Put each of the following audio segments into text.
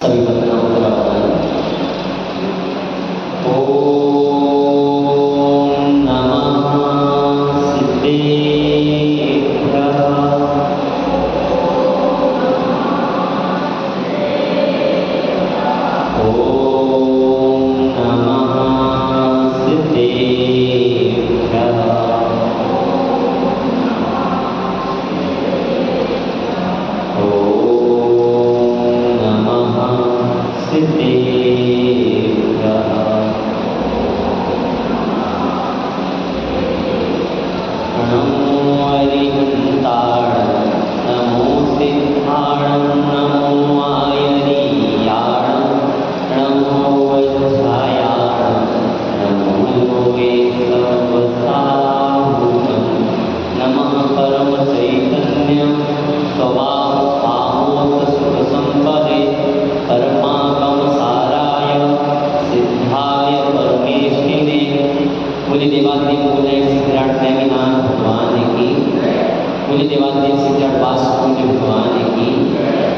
सभी वंदनाओं का ओम नमः सिद्धेभ्यः। ओम नमः सिद्धेभ्यः।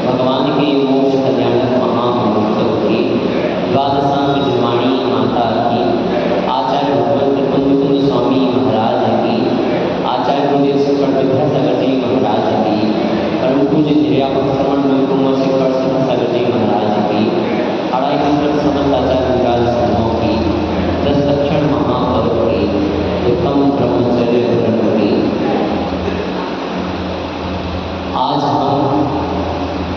भगवान के मोक्ष कल्याणक महामहोत्सव की द्वादशांग जिलवाणी माता की, आचार्य भगवंत कुंद स्वामी महाराज की, आचार्य गुरुदेव विद्यासागर जी महाराज की, परम पूज्य निर्यापक श्रवण कुमार सागर जी महाराज की, अढ़ाई समस्त आचार्य विराज समूह की, 10 दक्षिण महापर्व की, उत्तम ब्रह्मचर्य धर्म की। आज हम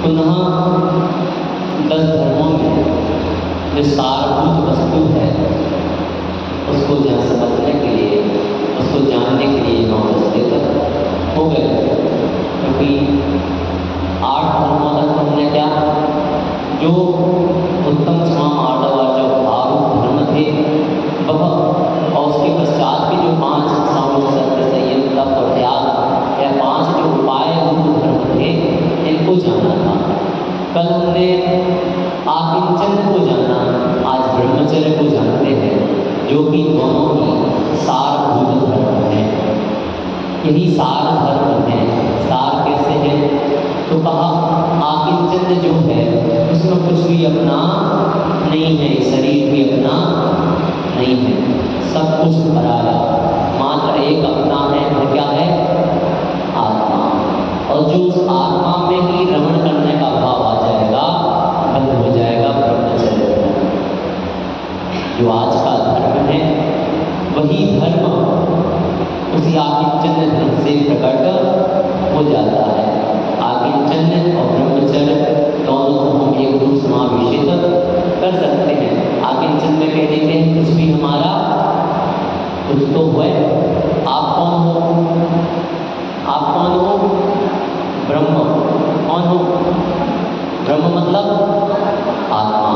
पुनः 10 धर्मों में जो सारभूत वस्तु है उसको समझने के लिए, उसको जानने के लिए हम उपस्थित हो गए, क्योंकि 8 धर्मों तक हमने क्या जो उत्तम क्षमा आर्डव और जो भावुक धर्म थे वह, और उसके पश्चात भी जो 5 सामूहिक सत्य संयम तप और त्याग या 5 जो उपाय धर्म थे इनको जाना था। कल हमने आकिंचन को जाना, आज ब्रह्मचर्य को जानते हैं, जो कि दोनों ही सारभूत धर्म हैं। यही सार धर्म है। सार कैसे है तो कहा आकिंचन जो है उसमें कुछ भी अपना नहीं है, शरीर भी अपना नहीं है, सब कुछ पराया, मात्र एक अपना है, वो क्या है? आत्मा। और जो उस आत्मा में ही रमण करने का भाव आ जाएगा वह हो जाएगा ब्रह्मचर्य। जो आज का धर्म है वही धर्म उसी आकिंचन धर्म से प्रकट हो जाता है। आकिंचन और ब्रह्मचर्य दोनों को हम एक रूप समावेशित कर सकते हैं। आकिंचन में कह देते हैं कुछ भी हमारा कुछ तो हुए। आप कौन हो? आप कौन हो? ब्रह्म। कौन हो? ब्रह्म मतलब आत्मा।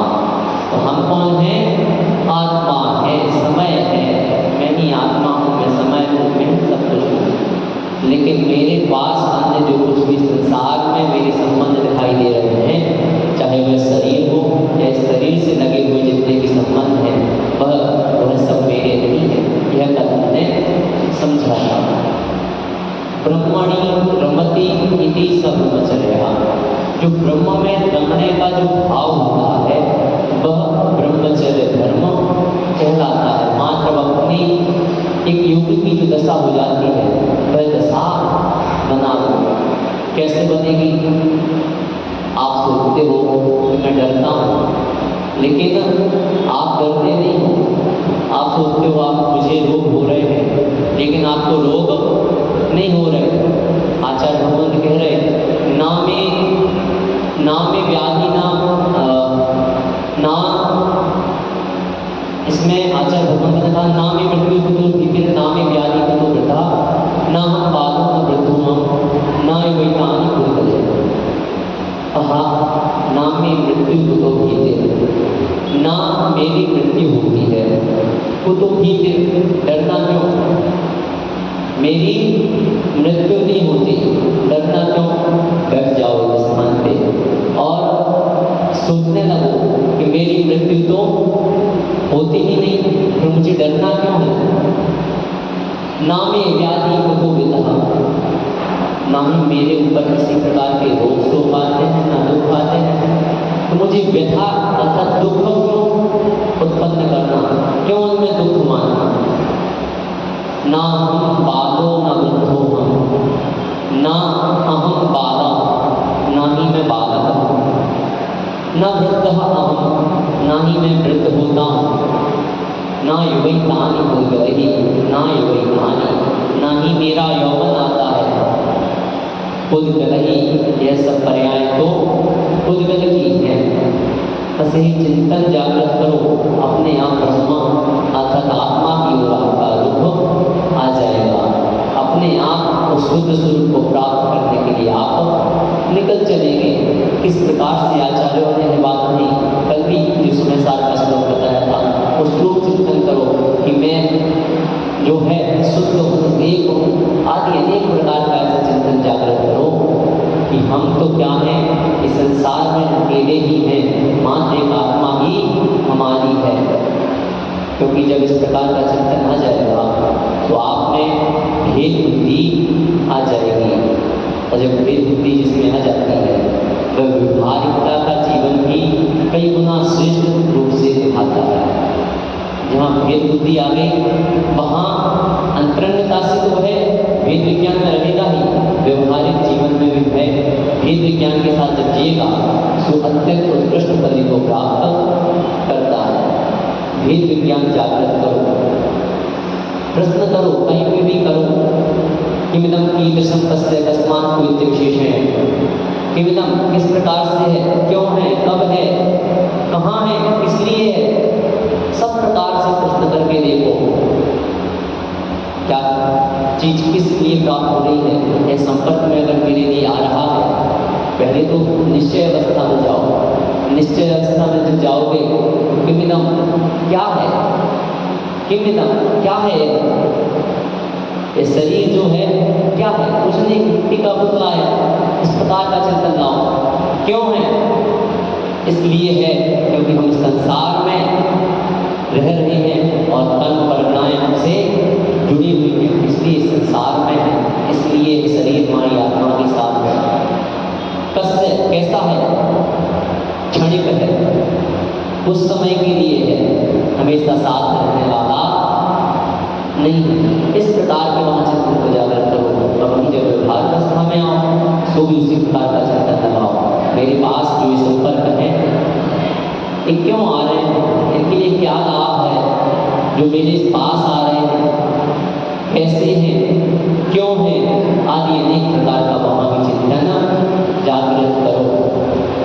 तो हम कौन है? आत्मा है, समय है, मैं ही आत्मा हूँ, मैं समय हूँ, मैं सब कुछ हूँ। लेकिन मेरे पास अन्य जो कुछ भी संसार में मेरे संबंध दिखाई दे रहे हैं, चाहे वह शरीर हो या शरीर से लगे हुए जितने भी संबंध हैं, वह सब मेरे नहीं है। यह कल हमने समझा था। ब्रह्मणि रमति इति स ब्रह्मचर्य। जो ब्रह्म में रमने का जो भाव होता है वह ब्रह्मचर्य धर्म कहलाता है। मात्र अपनी एक योगी की जो दशा हो जाती है वह दशा बना दो। कैसे बनेगी? आप सोचते हो कि मैं डरता हूँ, लेकिन आप डरते नहीं हो। आप सोचते हो आप मुझे रोग हो रहे हैं, लेकिन आपको रोग नहीं हो रहे। आचार्य भगवंत कह रहे नामे व्याधि ना इसमें आचार्य भगवंत ने कहा नामे मृत्यु को तो भीतर नामे व्याधि को तो वृद्धा ना हम बालों को वृद्धु हम ना वैतानी कुल कहा नामे मृत्यु को तो भीतर ना मेरी मृत्यु होती है को तो भीतर डरना क्यों? मेरी मृत्यु नहीं होती, डरना क्यों? बैठ जाओ इस स्थान पे और सोचने लगो कि मेरी मृत्यु तो होती ही नहीं, फिर मुझे डरना क्यों है? नामे व्याधि को विदा, ना ही मेरे ऊपर किसी प्रकार के रोग शोक आते हैं, ना दुख आते हैं। तो मुझे व्यथा अर्थात दुख क्यों उत्पन्न करना, क्यों उनमें दुख मानना। ना हम बालो न वृद्धो हम, ना अहम बाला, ना ही मैं बालक हूँ, न वृद्ध अहम, ना ही मैं वृद्ध होता हूँ, ना युवैतानि भूगलहि, ना युवैतानि, ना ही मेरा यौवन आता है। उद्गलहि, यह सब पर्याय तो उद्गल की है। बस ही चिंतन जागृत करो, अपने आप ब्रह्म अर्थात आत्मा की ओर आपका रुख आ जाएगा। अपने आप उस शुद्ध स्वरूप को प्राप्त करने के लिए आप निकल चलेंगे। किस प्रकार से आचार्यों ने बात नहीं, कल भी जो समय सार का श्लोक बताया था, उस श्लोक चिंतन करो कि मैं जो है शुद्ध हूँ, एक हूँ, आदि अनेक प्रकार का ऐसा चिंतन जागृत करो कि हम तो क्या हैं, इस संसार में अकेले ही हैं, मात्र एक आत्मा ही हमारी है। क्योंकि जब इस प्रकार का चिंतन आ जाएगा तो आप में भेद बुद्धि आ जाएगी, और जब भेद बुद्धि जिसमें आ जाती है वह व्यवहारिकता का जीवन भी कई गुना श्रेष्ठ रूप से दिखाता है। जहाँ भेद बुद्धि आ गई वहाँ अंतरंगता से तो है भेद विज्ञान में रहेगा ही, व्यवहारिक जीवन में भी है भेद विज्ञान के साथ जब जिएगा तो अत्यंत उत्कृष्ट पदवी को प्राप्त करता है। भेद विज्ञान जागृत करो, प्रश्न करो, कहीं पे भी करो, किमिदं कीदृशं तस्य कस्मात् कोऽयति विशेषेण, किमिदं किस प्रकार से है, क्यों है, कब है, कहाँ है, किस लिए है, सब प्रकार से प्रश्न करके देखो क्या चीज किस लिए प्राप्त हो रही है। यह संपर्क में अगर मेरे लिए आ रहा है, पहले तो निश्चय अवस्था में जाओ। निश्चय अवस्था में जब जाओगे किमिदं क्या है, किमिदं क्या है, ये शरीर जो है क्या है, कुछ नहीं, मिट्टी का पुतला है। इस प्रकार का चिंतन लाओ। क्यों है, इसलिए है क्योंकि हम संसार में रह रहे हैं और कर्म परिणाम हमसे जुड़ी हुई है, इसलिए संसार में है, इसलिए शरीर हमारी आत्मा के साथ है। कस्य कैसा है, क्षणिक है, उस समय के लिए है, हमेशा साथ रहने वाला नहीं है। इस प्रकार के वहाँ चिंतन को जागृत करो, और वहीं जब व्यवहार अवस्था में आओ तो भी उसी प्रकार का चिंतन लगाओ। मेरे पास जो संपर्क है ये क्यों आ रहे हैं, इनके लिए क्या लाभ है, जो मेरे पास आ रहे हैं कैसे हैं, क्यों हैं, आदि अनेक प्रकार का वहाँ भी चिंतन जागृत करो।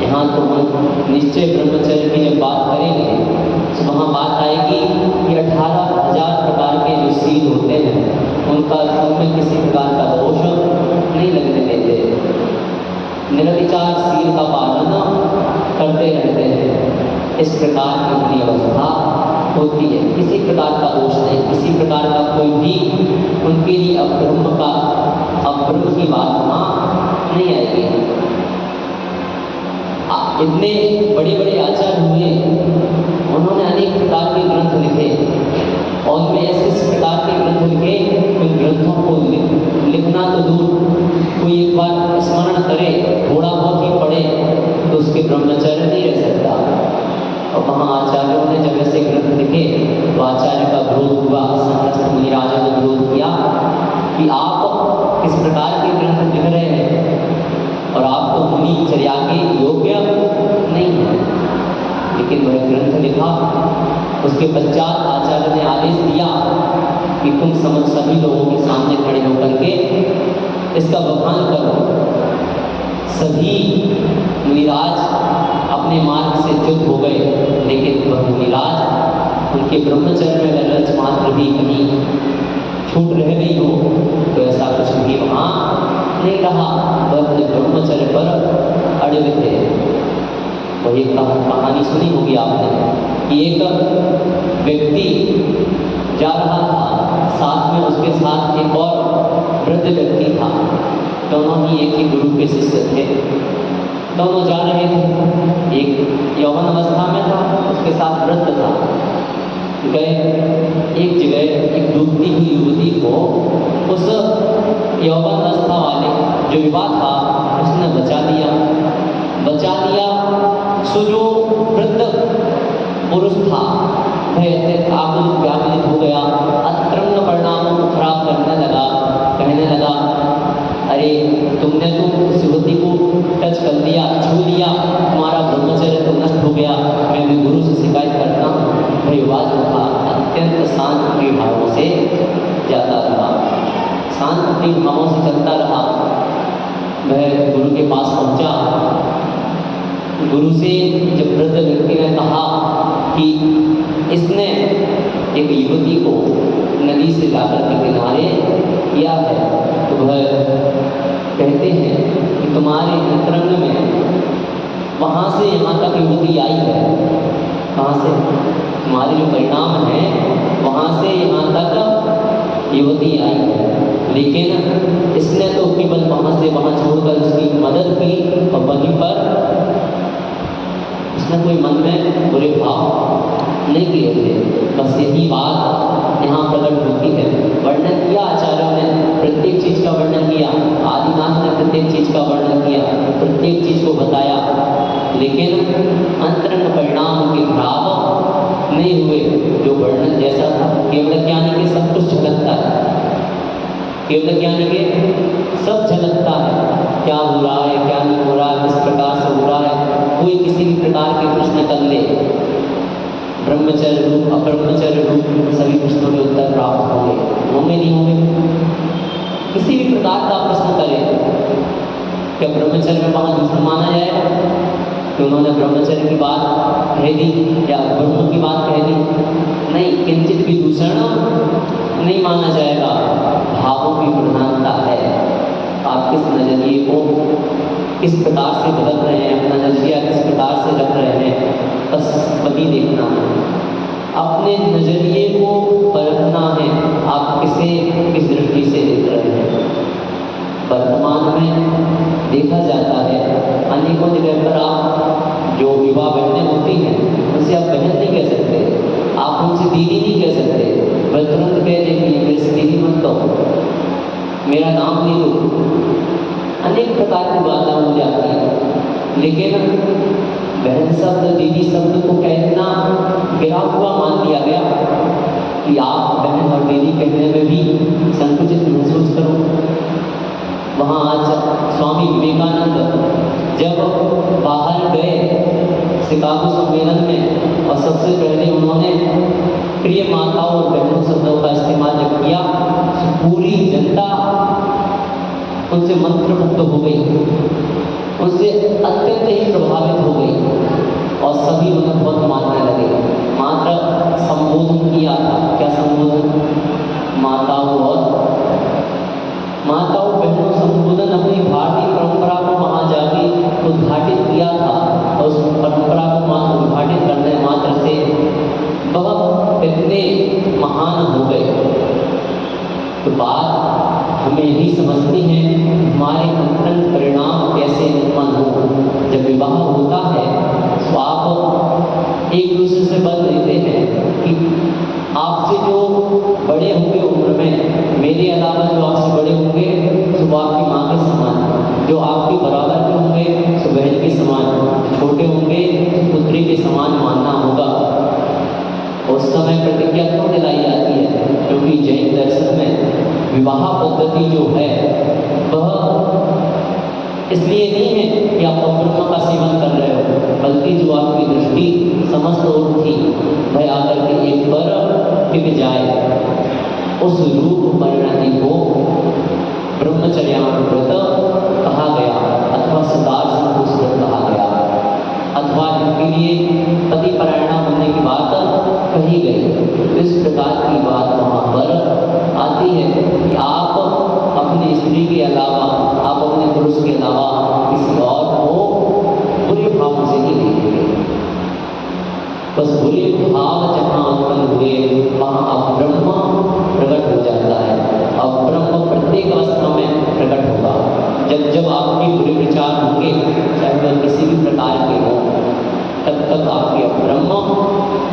यहाँ तो हम निश्चय ब्रह्मचर्य की जब बात करेंगे तो वहाँ बात आएगी कि 18,000 प्रकार के जो सील होते हैं उनमें किसी प्रकार का दोष नहीं लगने देते, निरविचार सील का पालन करते रहते हैं। इस प्रकार की अपनी अवस्था होती है, किसी प्रकार का दोष नहीं, किसी प्रकार का कोई भी उनके लिए अब्रह्म की बात वहाँ नहीं आएगी। इतने बड़े बड़े आचार्य हुए, उन्होंने अनेक प्रकार के ग्रंथ लिखे, और उनमें ऐसे इस प्रकार के ग्रंथ लिखे, उन ग्रंथों को लिखना तो दूर, कोई एक बार स्मरण करे, थोड़ा बहुत ही पढ़े तो उसके ब्रह्मचर्य नहीं रह सकता। और वहाँ आचार्यों ने जब ऐसे ग्रंथ लिखे तो आचार्य का विरोध हुआ, समस्त मुनिराजों ने विरोध किया कि आप किस प्रकार के ग्रंथ लिख रहे हैं और आप तो मुनि चर्या के योग्य नहीं है। लेकिन वह ग्रंथ लिखा, उसके पश्चात आचार्य ने आदेश दिया कि तुम सभी लोगों के सामने खड़े होकर के इसका बखान करो। सभी मुनिराज अपने मार्ग से च्युत हो गए, लेकिन वह मुनिराज उनके ब्रह्मचर्य में अगर रच मात्र भी कहीं छूट रह गई हो तो ऐसा कुछ भी वहाँ नहीं रहा, वह अपने ब्रह्मचर्य पर अड़े थे। वही कहानी सुनी होगी आपने कि एक व्यक्ति जा रहा था, साथ में उसके साथ एक और वृद्ध व्यक्ति था, दोनों ही एक ही गुरु के शिष्य थे। दोनों जा रहे थे, एक यौवन अवस्था में था, उसके साथ वृद्ध था। गए एक जगह, एक डूबती हुई युवती को उस यौवन अवस्था वाले जो विवाह था उसने बचा लिया। सो जो वृद्ध पुरुष था वह अत्यंत आकुलित व्याकुलित हो गया, अतरंग परिणामों को खराब करने लगा, कहने लगा, अरे तुमने तो उस युवती को टच कर लिया, छू लिया, तुम्हारा ब्रह्मचर्य तो नष्ट हो गया, मैं भी गुरु से शिकायत करता हूँ। वह युवा जो था अत्यंत शांत प्रिय भावों से जाता रहा, शांत प्रिय भावों से चलता रहा। वह गुरु के पास पहुंचा। गुरु से जब वृद्ध व्यक्ति ने कहा कि इसने एक युवती को नदी से लाकर के किनारे किया है, तो वह कहते हैं कि तुम्हारे अंतरंग में वहाँ से यहाँ तक युवती आई है। कहाँ से? तुम्हारे जो परिणाम हैं वहाँ से यहाँ तक युवती आई है, लेकिन इसने तो केवल वहाँ से वहाँ छोड़कर उसकी मदद की और वहीं पर उसने कोई मन में बुरे भाव नहीं किए थे। बस यही बात यहाँ प्रकट होती है। वर्णन किया आचार्यों ने, प्रत्येक चीज़ का वर्णन किया, आदिनाथ ने प्रत्येक चीज़ का वर्णन किया, प्रत्येक चीज़ को बताया, लेकिन अंतरंग परिणाम के खराब नहीं हुए। जो वर्णन जैसा था, केवल ज्ञानी के सब कुछ झलकता है, केवल ज्ञानी के सब झलकता है, क्या हो रहा है क्या नहीं हो रहा है, किस प्रकार से हो रहा है। कोई किसी भी प्रकार के प्रश्न कर ले, ब्रह्मचर्य रूप अब्रह्मचर्य रूप सभी प्रश्नों के उत्तर प्राप्त होंगे नहीं होंगे। किसी भी प्रकार का प्रश्न करें, क्या ब्रह्मचर्य में वहाँ दूषण माना जाएगा कि उन्होंने ब्रह्मचर्य की बात कह दी या ब्रह्म की बात कह दी? नहीं, किंचित भी दूषण नहीं माना जाएगा। भावों की प्रधानता है। आप किस नजरिए को किस प्रकार से बदल रहे हैं, अपना नजरिया किस प्रकार से रख रहे हैं, बस वही देखना है। अपने नजरिए को परखना है, आप किसे किस दृष्टि से देख रहे हैं। वर्तमान में देखा जाता है अनेकों जगह पर आप जो विवाह बहनें होती हैं उनसे आप बहन नहीं कह सकते, आप उनसे दीदी नहीं कह सकते। वह तुरंत कह देंगे मेरे से दीदी मत कहो, मेरा नाम ले लो। अनेक प्रकार की बातें हो जाती हैं, लेकिन बहन शब्द दीदी शब्द को कहना गिरा हुआ मान लिया गया कि आप बहन और दीदी कहने में भी संकुचित महसूस करो। वहाँ आज स्वामी विवेकानंद जब बाहर गए शिकागो सम्मेलन में, और सबसे पहले उन्होंने प्रिय माताओं और बहनों शब्दों का इस्तेमाल जब किया तो पूरी जनता उनसे मंत्रमुग्ध हो गई, उनसे अत्यंत ही प्रभावित हो गई और सभी उन्हें बहुत मानने लगे। मात्र संबोधन किया था, क्या संबोधन? माताओं बहनों संबोधन अपनी भारतीय परंपरा को वहाँ जाके उद्घाटित किया था, और उस परंपरा को मात्र उद्घाटित करने मात्र से वह इतने महान हो गए। तो बात हमें यही समझनी है, हमारे अंतरंग परिणाम कैसे उत्पन्न हो। जब विवाह होता है तो आप एक दूसरे से बल लेते हैं कि आपसे जो बड़े होंगे उम्र में, मेरे अलावा जो आपसे बड़े होंगे तो वो आपकी माँ के समान, जो आपके बराबर के होंगे तो बहन के समान, छोटे होंगे तो पुत्री के समान मानना होगा। उस समय प्रतिज्ञा क्यों दिलाई जाती है? क्योंकि जैन दर्शन में विवाह पद्धति जो है वह इसलिए नहीं है कि आप ब्रह्म का सेवन कर रहे हो, बल्कि जो आपकी दृष्टि समस्त ओर थी वह आकर के एक पर टिक जाए। उस रूप परिणति को ब्रह्मचर्यानुव्रत कहा गया, अथवा सदार संतोष व्रत कहा गया, अथवा इनके लिए पति परायणा होने की बात कही गई। इस प्रकार की बात वहाँ पर आती है कि आप अपनी स्त्री के अलावा, आप अपने पुरुष के अलावा किसी और को बुरे भाव से नहीं देखेंगे। बस बुरे भाव जहाँ उत्पन्न हुए वहाँ अब ब्रह्म प्रकट हो जाता है। अब ब्रह्म प्रत्येक अवस्था में प्रकट होगा। जब जब आपके बुरे विचार होंगे, चाहे वह किसी भी प्रकार के हों, तब तक आपके ब्रह्म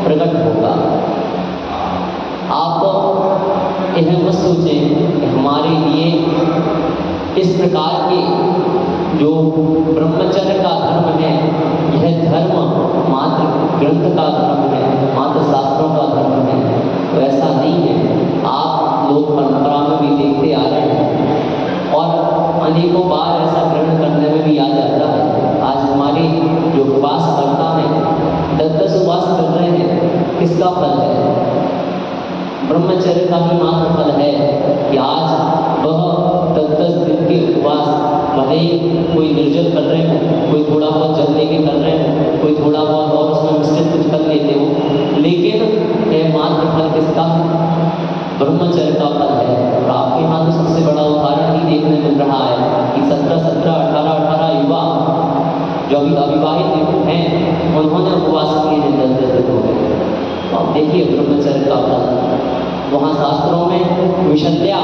प्रकट होगा। आप यह मत सोचें कि हमारे लिए इस प्रकार के जो ब्रह्मचर्य का धर्म है, यह धर्म मात्र ग्रंथ का धर्म है, मात्र शास्त्रों का धर्म है, तो ऐसा नहीं है। आप लोग परंपरा में भी देखते आ रहे हैं और अनेकों बार ऐसा ग्रहण करने में भी आ जाता है। आज हमारे जो उपवास करता है 10-10 उपवास कर रहे हैं, किसका फल है? ब्रह्मचर्य का ही मात्र फल है कि आज वह 10-10 दिन के उपवास, भले कोई निर्जल कर रहे हो, कोई थोड़ा बहुत जल लेके कर रहे हो, कोई थोड़ा बहुत और उसमें मिश्रित कुछ कर लेते हो, लेकिन यह मात्र फल किसका है? ब्रह्मचर्य का फल है। और आपके यहाँ तो सबसे बड़ा उदाहरण ही देखने मिल रहा है कि 17-17, 18-18 युवा जो अभी अविवाहित हैं, उन्होंने उपवास किए हैं 10-10 दिन हो गए। तो आप देखिए ब्रह्मचर्य का फल। वहाँ शास्त्रों में विशल्या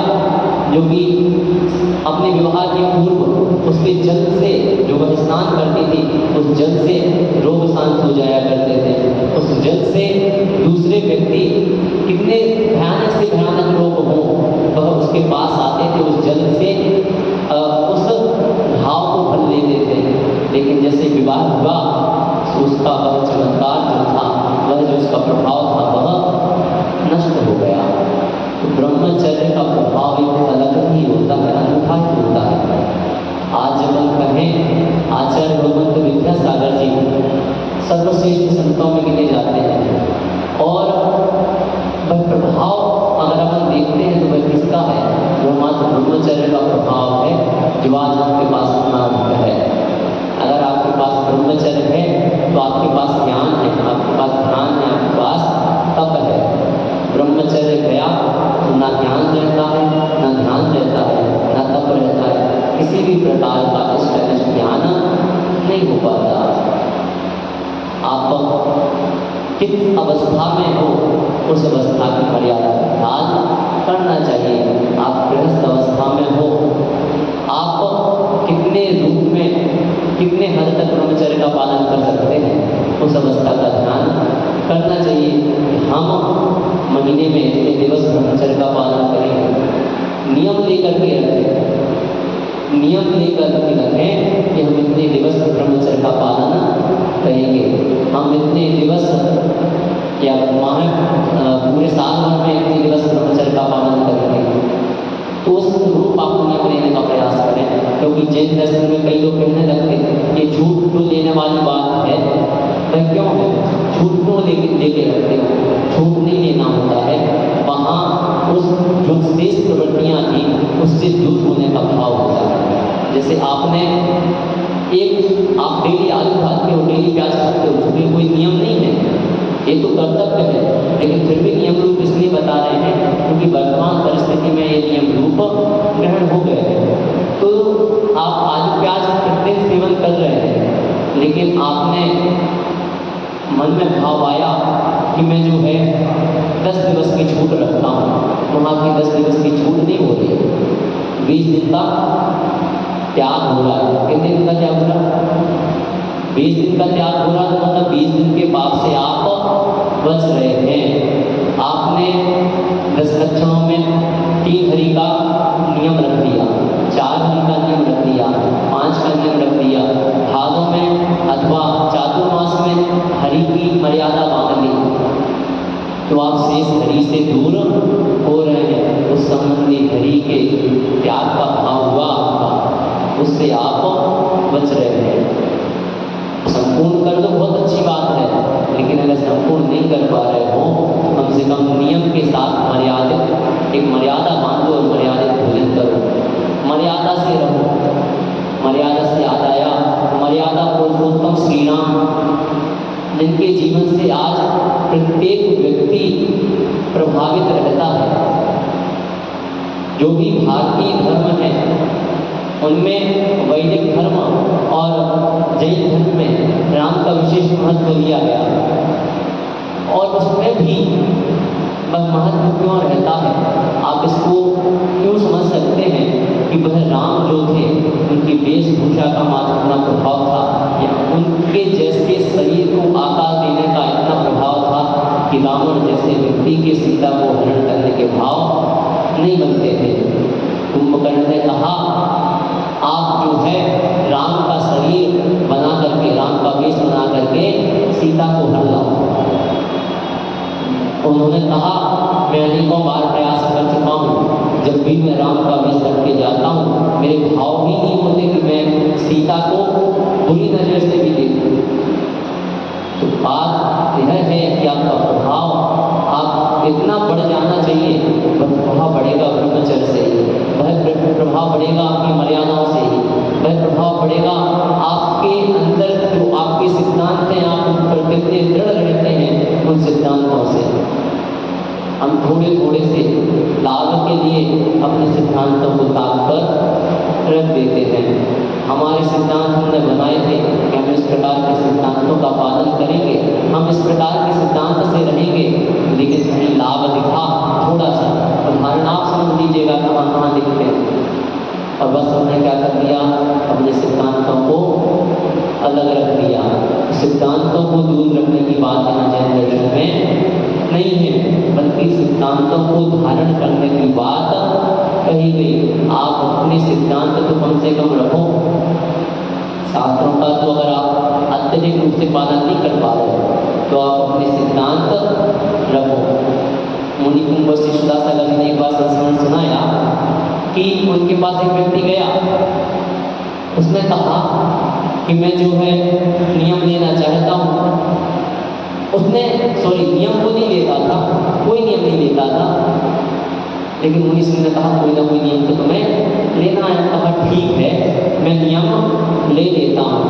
जो कि अपने विवाह के पूर्व उसके जल से जो वह स्नान करती थी, उस जल से रोग शांत हो जाया करते थे। उस जल से दूसरे व्यक्ति कितने भयानक से भयानक रोग हो, वह उसके पास आते थे, उस जल से उस घाव को भर लेते थे। लेकिन जैसे विवाह हुआ तो उसका वह चमत्कार जो था, वह जो उसका प्रभाव था, वह नष्ट हो गया। तो ब्रह्मचर्य का प्रभाव एक अलग ही होता है, अनूठा ही होता है। आज जब हम कहें आचार्य भगवंत विद्यासागर जी सर्वश्रेष्ठ संतों में गिने जाते हैं और वह प्रभाव अगर अपन देखते हैं तो वह किसका है? वह मात्र ब्रह्मचर्य का प्रभाव है जो आज आपके पास इतना अधिक है। अगर आपके पास ब्रह्मचर्य है तो आपके पास ज्ञान है, आपके पास ध्यान है, आपके पास तप है। ब्रह्मचर्य गया तो ना ज्ञान रहता है, ना ध्यान रहता है, ना तप रहता है, किसी भी प्रकार का इष्ट ज्ञान नहीं हो पाता। आप किस अवस्था में हो उस अवस्था की मर्यादा का ख्याल करना चाहिए। आप गृहस्थ अवस्था में हो, आप कितने रूप में कितने हद तक ब्रह्मचर्य का पालन कर सकते हैं, उस अवस्था का ध्यान करना चाहिए कि हम महीने में इतने दिवस ब्रह्मचर्य का पालन करें। नियम लेकर के रखें, नियम लेकर के रखें कि हम इतने दिवस ब्रह्मचर्य का पालन करेंगे, हम इतने दिवस या माह पूरे साल भर में इतने दिवस ब्रह्मचर्य का पालन करेंगे। तो उस रूप आप नियम लेने का प्रयास करें। क्योंकि जैन दर्शन में कई लोग कहने लगते हैं कि झूठ तो लेने वाली बात है, वह क्यों है? झूठ क्यों लेके रखते हो? झूठ नहीं लेना होता है, वहाँ उस जो शेष प्रवृत्तियाँ थी उससे दूर होने का भाव होता है। जैसे आपने आप डेली आलू खाते हो, डेली प्याज खाते हो, उसमें कोई नियम नहीं है, ये तो कर्तव्य है, लेकिन फिर भी नियम रूप इसलिए बता रहे हैं क्योंकि वर्तमान परिस्थिति में ये नियम रूप ग्रहण हो गए हैं। तो आप आलू प्याज प्रतिदिन सेवन कर रहे हैं, लेकिन आपने मन में भाव आया कि मैं जो है 10 दिवस की छूट रखता हूँ, वहाँ की 10 दिवस की छूट नहीं हो रही, 20 दिन का त्याग हो रहा है। कितने दिन का त्याग हो रहा है? 20 दिन का त्याग हो रहा, तो मतलब 20 दिन के पाप से आप बच रहे हैं। आपने 10 लक्षणों में 3 हरि का नियम रख दिया, 4 हरि का नियम रख दिया, 5 का नियम रख दिया, भादों में अथवा चातुर्मास में हरि की मर्यादा बांध ली, तो आप शेष हरि से दूर हो रहे हैं। उस संबंधी हरि के त्याग का भाव हुआ आपका, उससे आप बच रहे हैं। संपूर्ण कर दो बहुत अच्छी बात है, लेकिन अगर संपूर्ण नहीं कर पा रहे हो तो कम से कम नियम के साथ मर्यादित एक मर्यादा बांधो और मर्यादित भोजन करो, मर्यादा से रहो। मर्यादा से याद आया, मर्यादा पुरुषोत्तम श्री राम जिनके जीवन से आज प्रत्येक व्यक्ति प्रभावित रहता है। जो भी भारतीय धर्म है उनमें वैदिक धर्म और जैन धर्म में राम का विशेष महत्व दिया गया, और उसमें भी वह महत्व क्यों रहता है, आप इसको क्यों समझ सकते हैं कि वह राम जो थे उनकी वेशभूषा का मात्र इतना प्रभाव था, या उनके जैसे शरीर को आकार देने का इतना प्रभाव था कि रावण जैसे व्यक्ति के सीता को हरण करने के भाव नहीं बनते थे। कुंभकर्ण ने कहा आप जो है राम का शरीर बना करके, राम का वेश बना करके सीता को हर लाओ। उन्होंने कहा, मैं अनेकों बार प्रयास कर चुका हूँ, जब भी मैं राम का वेश करके जाता हूँ मेरे भाव भी नहीं होते कि मैं सीता को बुरी नजर से भी देखूं। तो बात यह है कि आपका प्रभाव आप इतना बढ़ जाना चाहिए, वह प्रभाव बढ़ेगा ब्रह्मचर्य से ही, वह प्रभाव बढ़ेगा आपकी मर्यादाओं से ही, वह प्रभाव बढ़ेगा आपके अंदर जो आपके सिद्धांत हैं, आप उन पर कितने दृढ़ रहते हैं उन सिद्धांतों से। हम थोड़े थोड़े से लाभ के लिए अपने सिद्धांतों को ताक कर रख देते हैं। हमारे सिद्धांत हमने बनाए थे कि हम इस प्रकार के सिद्धांतों का पालन करेंगे, हम इस प्रकार के सिद्धांत से रहेंगे, लेकिन कहीं लाभ दिखा थोड़ा सा, उदाहरण आप समझ लीजिएगा कहाँ कहाँ दिखते हैं। और बस हमने क्या कर दिया, अपने सिद्धांतों को अलग रख दिया। सिद्धांतों को दूर रखने की बात यहाँ जैन दर्शन में नहीं है, बल्कि सिद्धांतों को धारण करने की बात कही गई। आप अपने सिद्धांत तो कम से कम रखो, शास्त्रों का तो अगर आप अत्यधिक रूप से पालन नहीं कर पा रहे तो आप अपने सिद्धांत रखो। मुनि कुंभ से सुदासागर जी ने एक बार संस्मरण सुनाया कि उनके पास एक व्यक्ति गया, उसने कहा कि मैं जो है नियम लेना चाहता हूँ। उसने नियम को नहीं लेता था, कोई नियम नहीं लेता था, लेकिन मुनि सिंह ने कहा कोई ना कोई नियम तो तुम्हें लेना है। कहा ठीक है, मैं नियम ले लेता हूँ।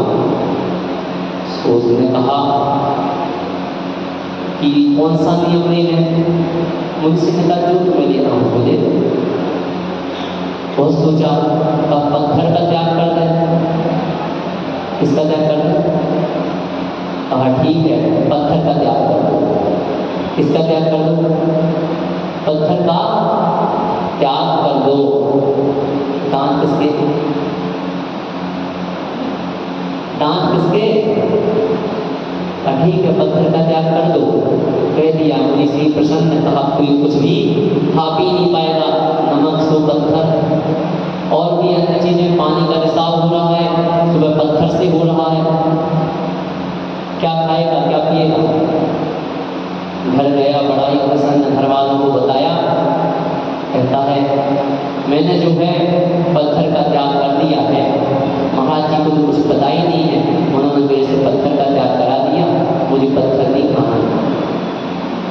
तो उसने कहा कि कौन सा नियम ले लें। मुनि सिंह ने कहा जो तुम्हें लेना हो वो ले लो। बहुत सोचा, कब पत्थर का त्याग कर दें। किसका त्याग कर दें? कहा ठीक है, पत्थर का त्याग कर दो। किसका त्याग कर दो? पत्थर का त्याग कर दो। दांत किसके? दांत किसके? ठीक है, पत्थर का त्याग कर दो। कह दिया। मुनि सिंह प्रसन्न, कहा कोई कुछ भी खा पी नहीं पाएगा, नमक सो पत्थर, और भी अन्य चीजें, पानी का रिसाव हो रहा है, सुबह पत्थर से हो रहा है, क्या खाएगा क्या पिएगा? घर गया, बड़ा ही प्रसन्न, घर वालों को बताया। कहता है मैंने जो है पत्थर का त्याग कर दिया है। महाराज जी को तो कुछ पता ही नहीं है, उन्होंने मेरे से पत्थर का त्याग करा दिया, मुझे पत्थर नहीं खाना।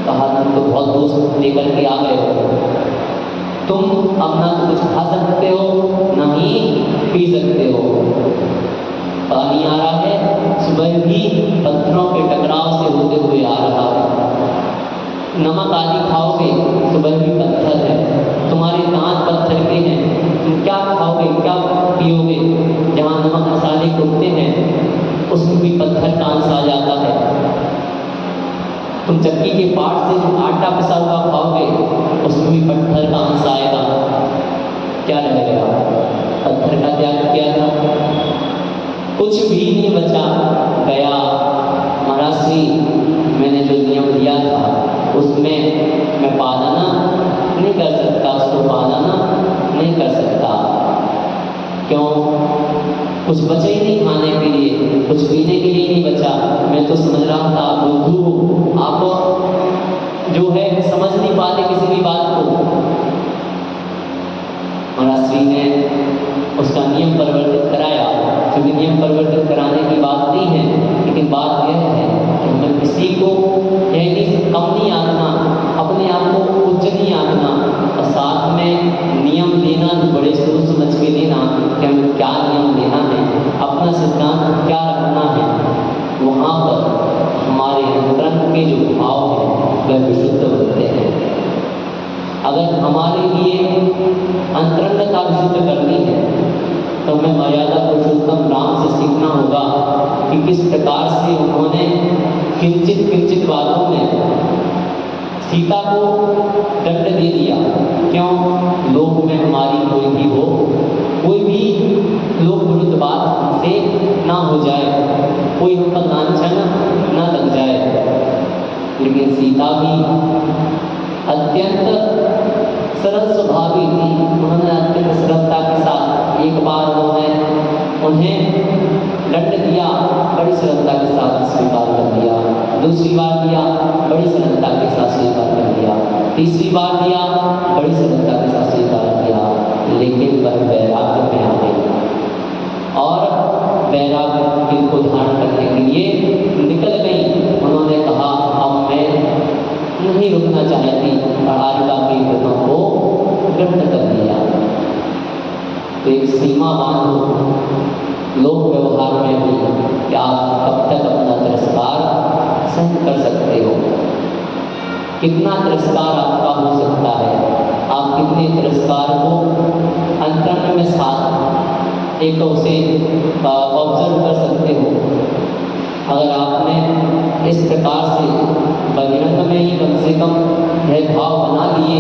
कहा तुम तो बहुत दोस्त लेकर के आ गए हो, तुम अपना तो कुछ खा सकते हो ना ही पी सकते हो। पानी आ रहा है, सुबह भी पत्थरों के टकराव से होते हुए आ रहा है। नमक आदि खाओगे, सुबह भी पत्थर है, तुम्हारे दांत पत्थर के हैं, तुम क्या खाओगे क्या पियोगे? जहाँ नमक मसाले कुटते हैं उसमें भी पत्थर का अंश आ जाता है। तुम चक्की के पाट से जो आटा पिसा हुआ खाओगे उसमें भी पत्थर का अंश आएगा। क्या रहेगा? पत्थर का त्याग किया था, कुछ भी नहीं बचा। गया, महाराज श्री मैंने जो नियम दिया था उसमें मैं पालना नहीं कर सकता, उसको पालना नहीं कर सकता। क्यों? कुछ बचे ही नहीं खाने के लिए, कुछ पीने के लिए नहीं बचा। मैं तो समझ रहा था आप बुद्धू हो, आप जो है समझ नहीं पाते किसी भी बात को। महाराज श्री ने उसका नियम परिवर्तित कराया, क्योंकि नियम परिवर्तित कराने की बात नहीं है, लेकिन बात यह है कि हमें किसी को कम नहीं आंकना, अपने आप को उच्च नहीं आंकना, और साथ में नियम लेना तो बड़े सोच समझ के लेना कि हमें क्या नियम लेना है, अपना सिद्धांत क्या रखना है। वहाँ पर हमारे अंतरंग के जो भाव हैं वह विशुद्ध बनते हैं। अगर हमारे लिए अंतरंगता विशुद्ध करनी है तो हमें मर्यादा पुरुषोत्तम राम से सीखना होगा कि किस प्रकार से उन्होंने किंचित किंचित बातों में सीता को दंड दे दिया। क्यों? लोक में हमारी कोई भी हो, कोई भी लोक विरुद्ध बात हमसे ना हो जाए, कोई हम पर लांछन ना लग जाए। लेकिन सीता भी अत्यंत सरल स्वभावी थी। उन्होंने अत्यंत सरलता के साथ एक बार उन्हें दंड दिया, बड़ी सरलता के साथ स्वीकार कर लिया। दूसरी बार दिया, बड़ी सरलता के साथ स्वीकार कर लिया। तीसरी बार दिया, बड़ी सरलता के साथ स्वीकार किया। लेकिन वह वैराग्य में आ गई और वैराग्य को धारण करने के लिए निकल गई। उन्होंने कहा अब मैं नहीं रुकना चाहती और आर्गा के व्रतों को ग्रहण कर लिया। तो एक सीमा बांधो लोक व्यवहार में भी कि आप कब तक अपना तिरस्कार सहन कर सकते हो, कितना तिरस्कार आपका हो सकता है, आप कितने तिरस्कार को अंतरंग में साथ एक उसे ऑब्जर्व कर सकते हो। अगर आपने इस प्रकार से बहिरंग में ही कम से कम यह भाव बना लिए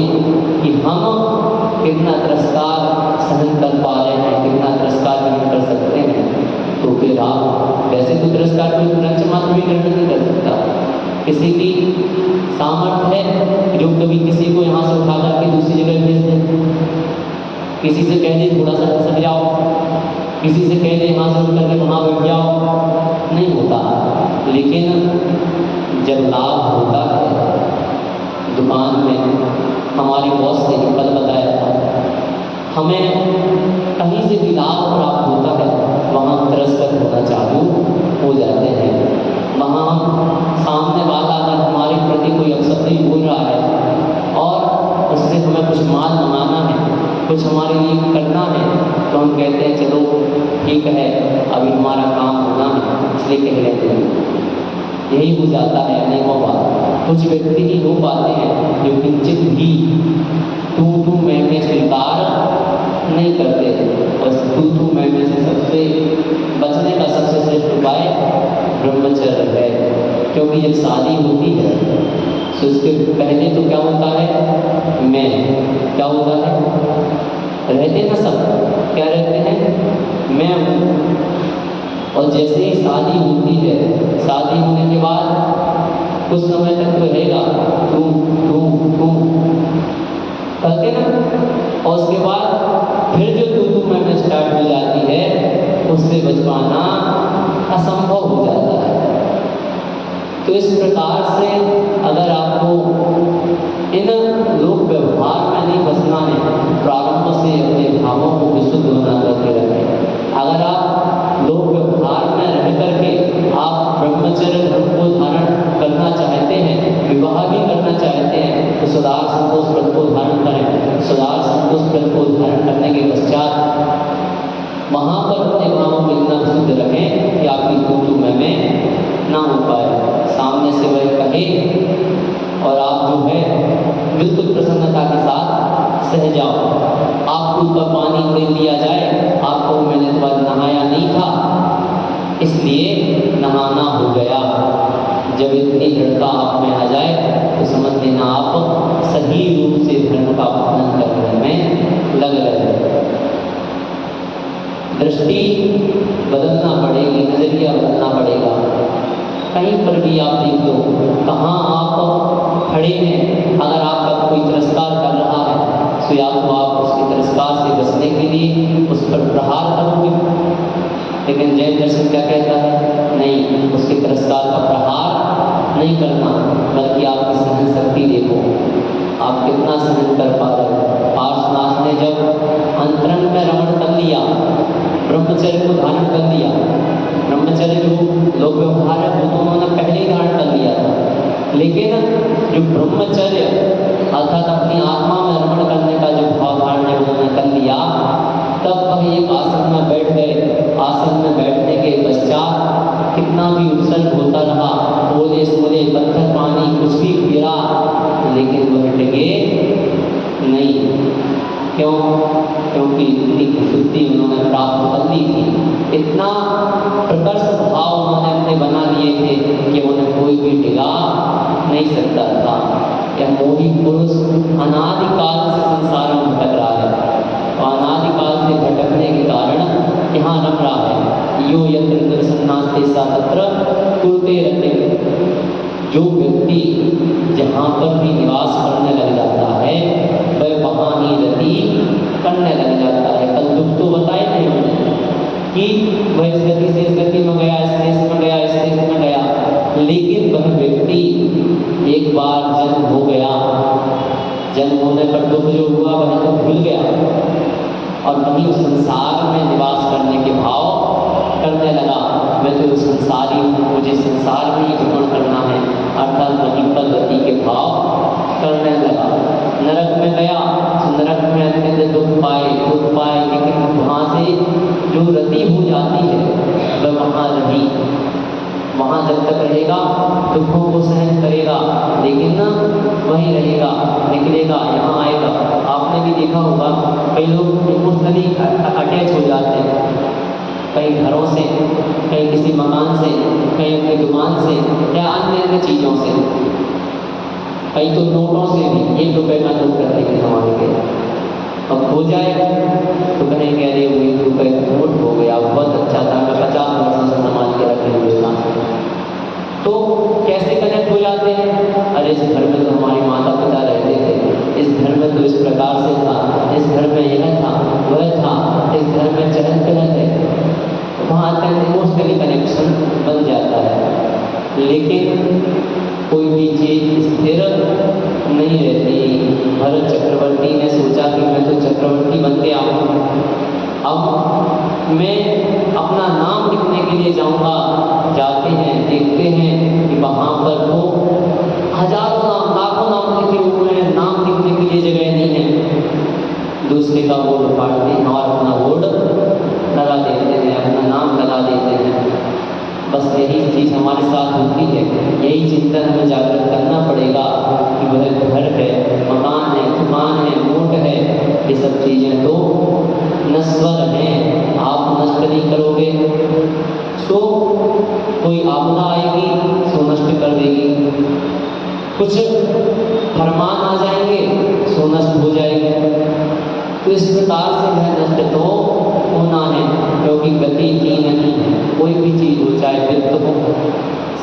कि हम कितना तिरस्कार सहन कर पा रहे हैं, कितना तिरस्कार ग्रहण कर सकते हैं, तो फिर आप वैसे तो तिरस्कार कोई तुरंत मात्र भी ग्रहण नहीं कर सकता। किसी की सामर्थ्य है जो कभी किसी को यहाँ से उठा करके दूसरी जगह भेज दे, किसी से कह दे थोड़ा सा खसक जाओ, किसी से कह दे यहाँ से उठ करके वहाँ बैठ जाओ, नहीं होता। लेकिन जब लाभ होता है, दुकान में हमारी बॉस ने कल बताया था, हमें कहीं से भी लाभ प्राप्त होता है वहाँ तिरस्कृत होना चालू हो जाते हैं। वहाँ सामने वाला अगर हमारे प्रति कोई अपशब्द ही बोल रहा है और उससे हमें कुछ माल मंगाना है, कुछ हमारे लिए करना है, तो हम कहते हैं चलो ठीक है अभी हमारा काम होना है इसलिए कह लेते हैं। यही हो जाता है अनेकों बार। कुछ व्यक्ति ही हो पाते हैं जो किंचित भी तू मैं स्वीकार नहीं करते। और तू मैं से सबसे बचने का सबसे श्रेष्ठ उपाय ब्रह्मचर्य है। क्योंकि जब शादी होती है तो उसके पहले तो क्या होता है, मैं क्या होता है, रहते ना सब क्या रहते हैं, मैं हूँ। और जैसे ही शादी होती है, शादी होने के बाद कुछ समय तक तो रहेगा तू करते ना, और उसके बाद फिर जो तू मैं स्टार्ट हो जाती है, उससे बच पाना असंभव हो जाता है। तो इस प्रकार से अगर आपको इन लोक व्यवहार में नहीं फंसना है, प्रारंभ से अपने भावों को विशुद्ध बना करके रखें। अगर आप लोक व्यवहार में रह करके आप ब्रह्मचर्य धर्म को धारण करना चाहते हैं, विवाह भी करना चाहते हैं, तो सदार संतोष व्रत को धारण करें। सदार संतोष व्रत को धारण करने के पश्चात वहाँ पर अपने भावों को इतना विशुद्ध रखें कि आपकी तू मैं ना हो पाए। सामने से वह कहे और आप जो है बिल्कुल प्रसन्नता के साथ सह जाओ। आपको ऊपर पानी दे दिया जाए, आपको मैंने तो आज नहाया नहीं था इसलिए नहाना हो गया। जब इतनी दृढ़ता आप में आ जाए तो समझ लेना आप सही रूप से धर्म का पालन करने में लग रहे। दृष्टि बदलना पड़ेगी, नजरिया बदलना पड़ेगा। कहीं पर भी आप देख लो कहाँ आप खड़े हैं, अगर आपका कोई तिरस्कार कर रहा है तो या तो आप उसके तिरस्कार से बचने के लिए उस पर प्रहार करोगे। लेकिन जैन दर्शन क्या कहता है, नहीं, उसके तिरस्कार का प्रहार नहीं करना, बल्कि आपकी सहन शक्ति देखो आप कितना सहन कर पा रहे। पार्श्वनाथ ने जब अंतरंग में रमण कर लिया, ब्रह्मचर्य को धारण कर लिया, ब्रह्मचर्य जो लोक व्यवहार है वो तो उन्होंने पहले ही धारण कर लिया था, लेकिन जो ब्रह्मचर्य अर्थात अपनी आत्मा में रमण करने का जो भाव धारण है उन्होंने कर लिया, तब वह एक आसन में बैठ गए। आसन में बैठने के पश्चात कितना भी उत्सर्ग होता रहा, ओले सोले पत्थर पानी कुछ भी गिरा, लेकिन वह डिगे नहीं। क्यों? क्योंकि इतनी विशुद्धि उन्होंने प्राप्त कर ली थी, इतना प्रकर्ष भाव उन्होंने अपने बना लिए थे कि उन्हें कोई भी डिगा नहीं सकता था। यह मोही पुरुष अनादिकाल से संसार में भटक रहा है और अनादिकाल से भटकने के कारण यहाँ रम रहा है। यो यत्र दर्शनास्ते सा तत्र कुरुते रते। जो व्यक्ति जहाँ पर भी निवास करने लग जाता है वह वहाँ ही रति करने लग जाता है। कल दुख तो बताए थे हमने कि वह इस गति से इस गति में गया, इस देश में गया, इस देश में गया, लेकिन वह व्यक्ति एक बार जन्म हो गया, जन्म होने पर दुख जो हुआ वह तो भूल गया और वहीं उस संसार में निवास करने के भाव करने लगा। मैं तो संसारी हूँ, मुझे संसार में ही भ्रमण करना है, अर्थात वहीं पर गति के भाव करने लगा। नरक में गया तो नरक में अत्यंत दुख पाए, लेकिन वहाँ से जो रति हो जाती है वह वहाँ रही। वहाँ जब तक रहेगा दुखों को सहन करेगा, लेकिन ना वहीं रहेगा, निकलेगा, यहाँ आएगा। आपने भी देखा होगा कई लोग इमोशनली अटैच हो जाते हैं, कहीं घरों से, कहीं किसी मकान से, कहीं अपनी दुकान से या अन्य चीज़ों से, कहीं तो नोटों से भी। 1 रुपये का नोट करने के ज़माने के अब हो जाए तो कहेंगे अरे 1 रुपये का नोट हो गया, बहुत अच्छा था, मैं 50 वर्षों से संभाल के रखे हुए था। तो कैसे कनेक्ट हो जाते हैं? अरे इस घर में तो हमारे माता पिता रहते थे, इस घर में तो इस प्रकार से था, इस घर में यह था, वह था, इस घर में चहल पहल है। वहाँ तक इमोशनली कनेक्शन बन जाता है, लेकिन कोई भी चीज़ स्थिर नहीं रहती। भरत चक्रवर्ती ने सोचा कि मैं तो चक्रवर्ती बन गया हूँ, अब मैं अपना नाम लिखने के लिए जाऊँगा। जाते हैं, देखते हैं कि वहाँ पर तो हजारों नाम, लाखों नाम लिखे हुए हैं, नाम लिखने के लिए जगह नहीं है। दूसरे का बोर्ड फाड़ते हैं और अपना बोर्ड लगा देते हैं, अपना नाम लगा देते हैं। बस यही चीज़ हमारे साथ होती है। यही चिंतन हमें जागृत करना पड़ेगा कि वह घर है, मकान है, दुकान है, नोट है, ये सब चीज़ें तो नश्वर हैं, आप नष्ट नहीं करोगे। सो कोई आपदा आएगी सो नष्ट कर देगी, कुछ फरमान आ जाएंगे सो नष्ट हो जाएंगे। तो इस प्रकार से वह नष्ट तो होना है, क्योंकि गति की नहीं है। कोई भी चीज़ हो, चाहे वित्त हो,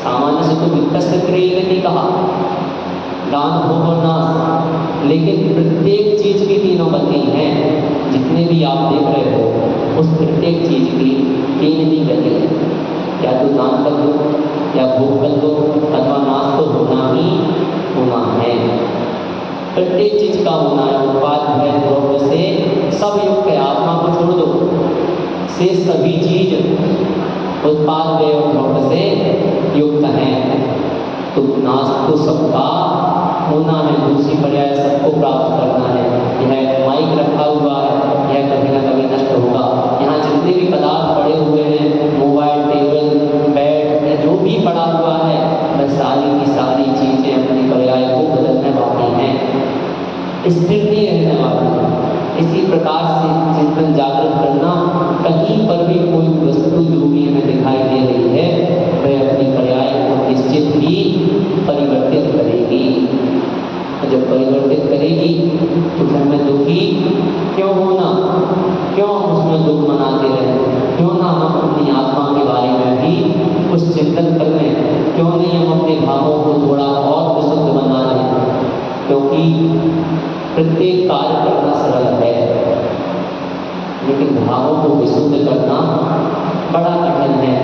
सामान्य से तो वित्त से क्रिय कहा, दान हो और नाश, लेकिन प्रत्येक चीज़ की 3 गति हैं। जितने भी आप देख रहे हो उस प्रत्येक चीज़ की 3 ही गति है, या तो दान कर दो, या भोग कर दो, अथवा नाश तो होना ही होना है। प्रत्येक चीज़ का होना है। उत्पाद है द्रव्य से सब युक्त है, आत्मा को छोड़ दो, से सभी चीज उत्पाद है और द्रव्य से युक्त है। तो नाश तो सबका होना है, दूसरी पर्याय सबको प्राप्त करना है। यह माइक रखा हुआ है, यह कभी ना कभी नष्ट होगा। यहाँ जितने भी पदार्थ पड़े हुए हैं, मोबाइल, टेबल, बेड, या जो भी पड़ा हुआ है, वह सारी की सारी चीज़ें अपनी पर्याय को बदलने वाली हैं, स्थिर नहीं रहने वाली। इसी प्रकार से चिंतन जागृत करना, कहीं पर भी कोई वस्तु जो भी हमें दिखाई दे रही है वह अपनी पर्याय को निश्चित ही परिवर्तित करेगी। जब परिवर्तित करेगी तो फिर हमें दुखी क्यों होना, क्यों उसमें दुख मनाते रहें, क्यों ना हम अपनी आत्मा के बारे में भी कुछ चिंतन कर लें, क्यों नहीं हम अपने भावों को थोड़ा और विशुद्ध बना लें। क्योंकि प्रत्येक कार्य करना सरल है, लेकिन भावों को विशुद्ध करना बड़ा कठिन है।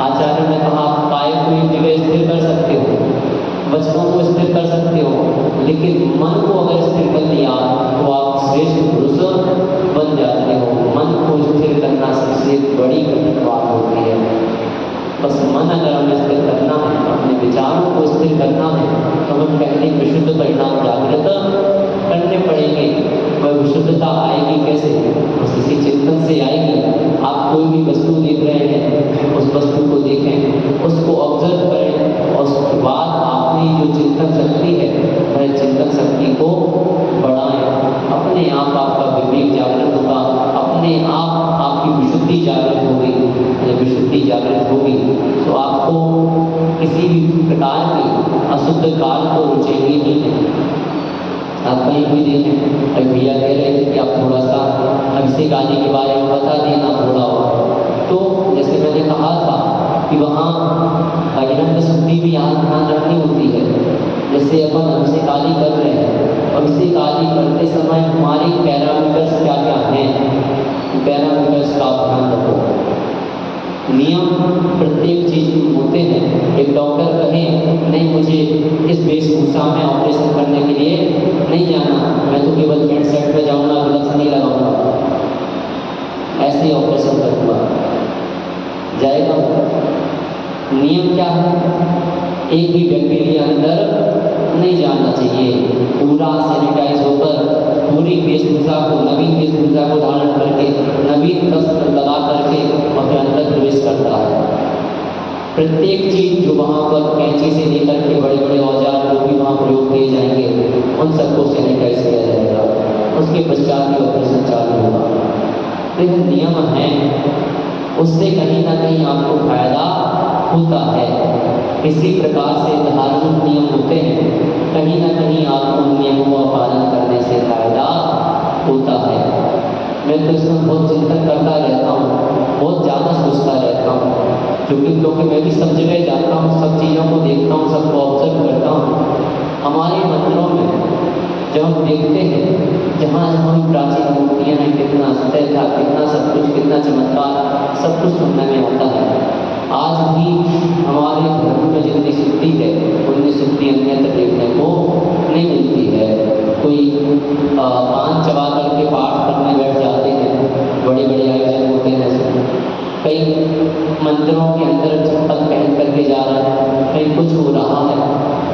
आचार्य ने कहा, काय को एक जगह स्थिर कर सकते हो, वचनों को स्थिर कर सकते हो, लेकिन मन को अगर स्थिर कर लिया तो आप श्रेष्ठ पुरुष बन जाते हो। मन को स्थिर करना सबसे बड़ी कठिन बात होती है। बस मन अगर हमें स्थिर करना है, अपने विचारों को स्थिर करना है, तो हमें पहले विशुद्ध परिणाम जागृत करने पड़ेंगे। वह विशुद्धता आएगी कैसे? बस इसी चिंतन से आएगी। आप कोई भी वस्तु देख रहे हैं, उस वस्तु को देखें, उसको ऑब्जर्व करें, और उसके बाद आपकी जो चिंतन शक्ति है वह चिंतन शक्ति को बढ़ाएं। अपने आप आपका विवेक जागृत होगा, अपने आप आपकी विशुद्धि जागृत होगी। जब विशुद्धि जागृत होगी तो आपको किसी भी प्रकार की अशुद्ध काल को रुचेगी ही नहीं। आप कहीं भी देखें, अभी भैया कह रहे थे कि आप थोड़ा सा अभिषेक आदि के बारे में बता देना थोड़ा और। तो जैसे मैंने कहा था कि वहाँ बहिरंग शुद्धि भी यहाँ ध्यान रखनी होती है। जैसे अपन अभिषेक आदि कर रहे हैं और अभिषेक आदि करते समय हमारे पैरामीटर्स क्या क्या हैं, पैरामीटर्स का आप ध्यान रखो। नियम प्रत्येक चीज में होते हैं। एक डॉक्टर कहे नहीं मुझे इस वेशभूषा में ऑपरेशन करने के लिए नहीं जाना, मैं तो केवल पैंट शर्ट में जाऊंगा, ग्लव्स नहीं लगाऊंगा, ऐसे ही ऑपरेशन करूंगा, जाएगा। नियम क्या है? एक भी बैक्टीरिया अंदर नहीं जाना चाहिए। पूरा सैनिटाइज होकर पूरी वेशभूषा को, नवीन वेशभूषा को धारण करके, नवीन वस्त्र लगा करके और फिर अंदर प्रवेश करता है। प्रत्येक चीज जो वहाँ पर कैंची से लेकर के बड़े बड़े औजार जो भी वहाँ प्रयोग किए जाएंगे उन सबको सैनिटाइज किया जाएगा, उसके पश्चात भी ऑपरेशन चालू होगा। तो यह नियम है, उससे कहीं ना कहीं आपको फायदा होता है। इसी प्रकार से धार्मिक नियम होते हैं, कहीं ना कहीं आपको उन नियमों का पालन करने से फायदा होता है। मैं तो इसमें बहुत चिंतन करता रहता हूँ, बहुत ज़्यादा सोचता रहता हूँ, क्योंकि मैं भी सब जगह जाता हूँ, सब चीज़ों को देखता हूँ, सबको ऑब्जर्व करता हूँ। हमारे मंदिरों में जब हम देखते हैं जहाँ जहाँ प्राचीन मूर्तियाँ हैं, कितना सत्य था, कितना सब कुछ, कितना चमत्कार, सब कुछ सुनने में आता है। आज भी हमारे धर्म में जितनी शुद्धि है उतनी शुद्धि अन्यत्र देखने को नहीं मिलती है। कोई पान चबा करके पाठ करने बैठ जाते हैं, बड़े बड़े आयोजन होते हैं, कई मंदिरों के अंदर चप्पल पहन करके जा रहे हैं, कहीं कुछ हो रहा है।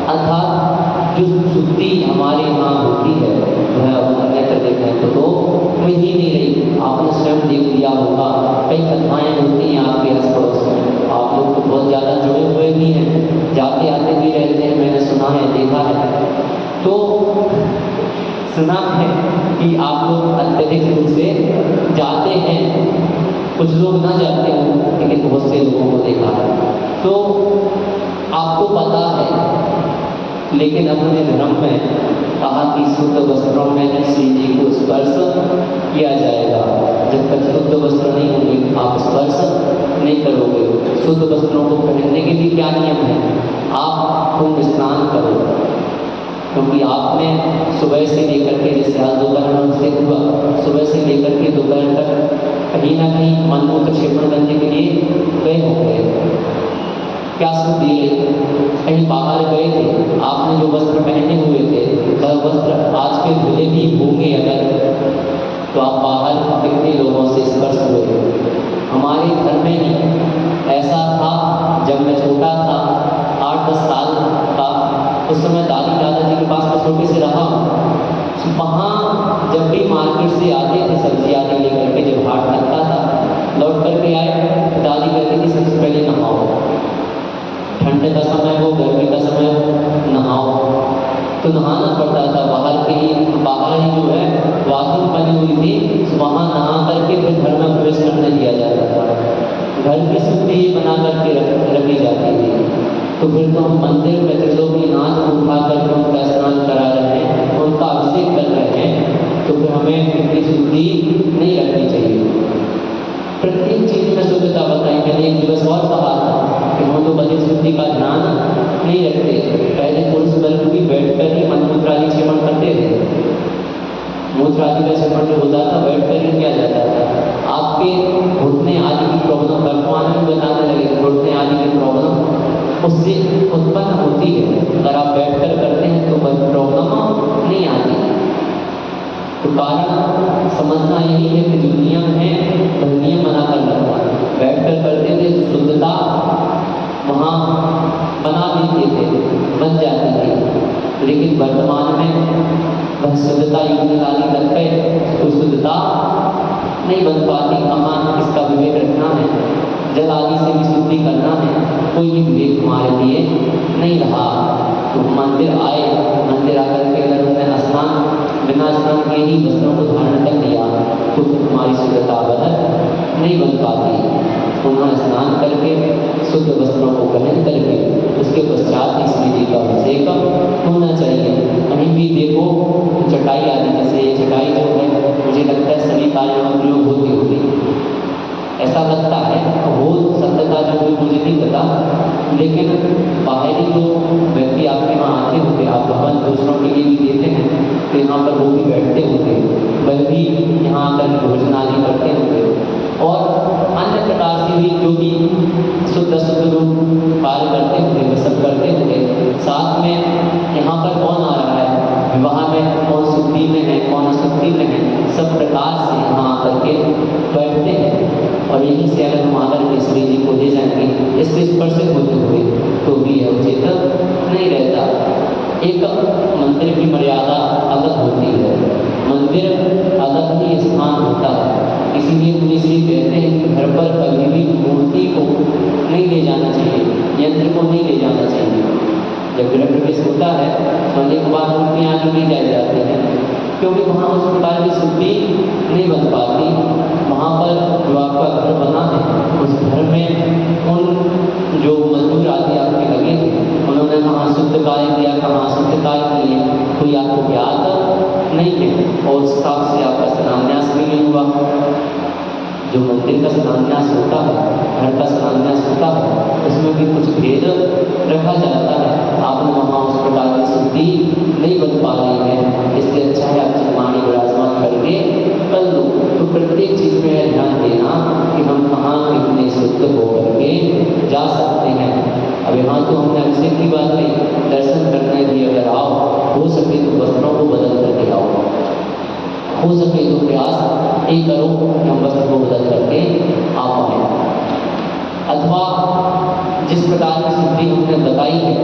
अर्थात जो शुद्धि हमारे यहाँ होती है वह अन्यत्र देखने को तो मिल ही नहीं रही। आपने स्वयं देख लिया होगा, कई कथाएँ होती हैं आपके आस पड़ोस में, आप लोग तो बहुत ज़्यादा जुड़े हुए भी हैं, जाते आते भी रहते हैं, मैंने सुना है, देखा है। तो सुना है कि आप लोग अत्यधिक रूप से जाते हैं, कुछ लोग ना जाते हों लेकिन बहुत से लोगों को देखा है। तो आपको पता है, लेकिन अपने धर्म में कहा कि शुद्ध वस्त्रों में श्री जी को स्पर्श किया जाएगा। जब तक शुद्ध वस्त्र नहीं होंगे आप स्पर्श नहीं करोगे। शुद्ध वस्त्रों को पहनने के लिए क्या नियम है? आप कुंभ स्नान करो, क्योंकि आपने सुबह से लेकर के, जैसे आज दोपहर से हुआ, सुबह से लेकर के दोपहर तक कहीं ना कहीं मनमूत्र क्षेपण करने के लिए गए होंगे। क्या शुद्धि रही? कहीं बाहर गए थे, आपने जो वस्त्र पहने हुए थे वह वस्त्र आज के धुले भी होंगे अगर, तो आप बाहर कितने लोगों से स्पर्श हुए। हमारे घर में ही ऐसा था, जब मैं छोटा था, 8-10 साल का, उस समय दादी दादाजी के पास मैं छोटे से रहा। वहाँ जब भी मार्केट से आते थे सब्जी आदि लेकर के, जब हाट लगता था, लौट करके आए, दादी कहती थी सबसे पहले नहाओ, ठंड का समय हो, गर्मी का समय हो, नहाओ। तो नहाना पड़ता था। बाहर ही जो है बाथरूम बनी हुई थी, वहाँ नहा करके फिर घर में प्रवेश करने दिया जाता था। घर की शुद्धि बना करके रखी जाती थी। तो फिर तो हम मंदिर में त्रिलोकीनाथ को उठा करके उनका स्नान करा रहे हैं, उनका अभिषेक कर रहे हैं, तो फिर हमें इतनी शुद्धि नहीं रखनी चाहिए। प्रत्येक चीज में शुद्धता बताई। मैंने एक दिवस और कहा था कि हम तो बदल शुद्धि का ध्यान नहीं रखते। पहले पुरुष वर्ग भी बैठकर ही मूत्रादि क्षेपण करते थे। मूत्रादि का क्षेपण जो होता था बैठकर ही किया जाता था। आपके घुटने आदि की प्रॉब्लम वर्तमान में बताने लगे, घुटने आदि की प्रॉब्लम उससे उत्पन्न होती है। अगर आप बैठकर करते हैं तो वह प्रॉब्लम नहीं आती। तो कारण समझना यही है कि जो नियम है वह नियम बनाकर रखना। बैठकर करते थे तो शुद्धता वहाँ बना देते थे, बन जाती थी, लेकिन वर्तमान में वह शुद्धता युक्त आदि लग गए तो शुद्धता नहीं बन पाती। कहाँ इसका विवेक रखना है, जल आदि से भी शुद्धि करना है, कोई भी विवेक हमारे लिए नहीं रहा। तो मंदिर आए, मंदिर आकर के अगर उन्होंने स्नान बिना स्नान के ही वस्त्रों को धारण कर लिया तो हमारी शुद्धता बदल नहीं बन पाती। उन्होंने स्नान करके शुद्ध वस्त्रों को पहन करके उसके पश्चात ही श्री जी का अभिषेक होना चाहिए। कहीं भी देखो चटाई आदि, जैसे ये चटाई जो है मुझे लगता है सभी कार्यों में प्रयोग होती होगी, ऐसा लगता है। वो सत्यता जो है मुझे नहीं पता, लेकिन बाहरी जो व्यक्ति आपके वहाँ आते होंगे, आप भवन दूसरों के लिए भी देते हैं, तो यहाँ पर वो भी बैठते होंगे, वह भी यहाँ आकर भोजन आदि करते होंगे और अन्य प्रकार से भी जो भी शुद्ध रूप कार्य करते होंगे वे सब करते होंगे। साथ में यहाँ पर कौन आ रहा है, विवाह में कौन शुद्धि में है, कौन अशुद्धि में है, सब प्रकार से यहाँ आकर के बैठते हैं। और यहीं से अगर हम आकर के सूर्य जी को ले जाएंगे इससे स्पर्शित होते हुए तो भी यह उचित नहीं रहता। एक मंदिर की मर्यादा अलग होती है, मंदिर अलग ही स्थान होता है। इसीलिए मुनीश्री कहते हैं कि घर पर कभी भी मूर्ति को नहीं ले जाना चाहिए, यंत्र को नहीं ले जाना चाहिए। जब गृह प्रवेश होता है सोने के बाद मूर्तियाँ आगे नहीं जाई जाती हैं, क्योंकि वहाँ उस प्रकार की शुद्धि नहीं बन पाती। वहाँ पर जो आपका घर बना है उस घर में उन जो मजदूर आदि आपके लगे थे उन्होंने वहाँ शुद्ध कार्य किया, कहाँ शुद्ध कार्य किए, कोई आपको ज्ञात नहीं है और उस हिसाब से आपका शिलान्यास भी नहीं हुआ। जो मंदिर का शिलान्यास होता है, घर का शिलान्यास होता है, उसमें भी कुछ भेद रखा जाता है। आपने वहाँ उस प्रकार की शुद्धि नहीं बन पा रही है, इसलिए अच्छा है आप चिन्मानी विराजमान करके कर लो। तो प्रत्येक चीज़ में ध्यान देना कि हम कहाँ कितने शुद्ध होकर के जा सकते हैं। अब यहाँ तो हमने अभिषेक की बात कही, दर्शन करने भी अगर आओ हो सके तो वस्त्रों को बदल करके आओ, हो सके तो प्रयास एक करो कि हम वस्त्र को बदल करके आ पाए, अथवा जिस प्रकार की शुद्धि हमने बताई है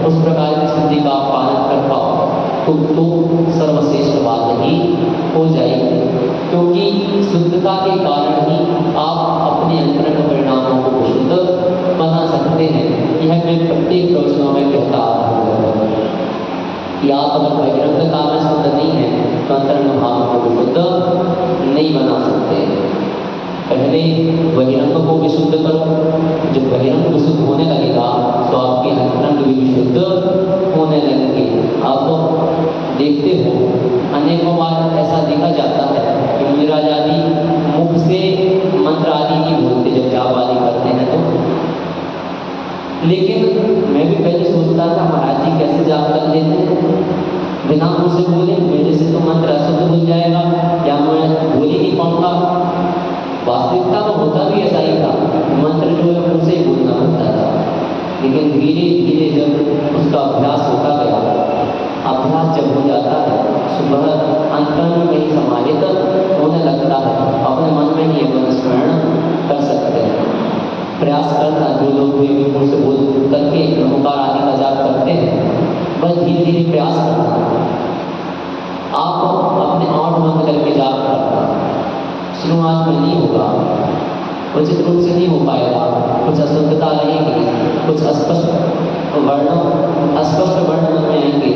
उस प्रकार की शुद्धि का आप पालन कर पाओ तो सर्वश्रेष्ठ बात ही हो जाएगी। क्योंकि शुद्धता के कारण ही आप अपने अंतरंग परिणामों को शुद्ध बना सकते हैं। यह मैं प्रत्येक प्रवचनों में कहता आ रहा हूँ कि आप अगर बहिरंग कारण शुद्ध नहीं है तो अंतरंग भाव को शुद्ध नहीं बना सकते। पहले बहिरंग को विशुद्ध करो, जब बहिरंग विशुद्ध होने लगेगा तो आपके अंतरंग भी विशुद्ध होने लगेंगे। आप देखते हो अनेकों बार ऐसा देखा जाता है कि मुनिराज आदि मुख से मंत्र आदि नहीं बोलते जब जाप आदि करते हैं तो, लेकिन मैं भी पहले सोचता था महाराज जी कैसे जाप कर लेते हैं बिना मुँह से बोले, मेरे से तो मंत्र अशुद्ध हो जाएगा या मैं बोल ही नहीं पाऊंगा। वास्तविकता में होता भी ऐसा ही था, मंत्र जो है मुँह से ही बोलना पड़ता था। लेकिन धीरे धीरे जब उसका अभ्यास होता गया, अभ्यास जब हो जाता है सुबह अंतरंग में ही समाहित होने लगता है, अपने मन में ही अपन स्मरण कर सकते हैं। प्रयास करना, जो लोग भी मुँह से बोल करके नमोकार आदि का जाप करते हैं वह धीरे धीरे प्रयास करना। आप अपने आँख बंद करके जाप करना, शुरुआत में नहीं होगा, उचित रूप से नहीं हो पाएगा, कुछ अशुद्धता रहेगी, कुछ अस्पष्ट वर्ण में आएंगे,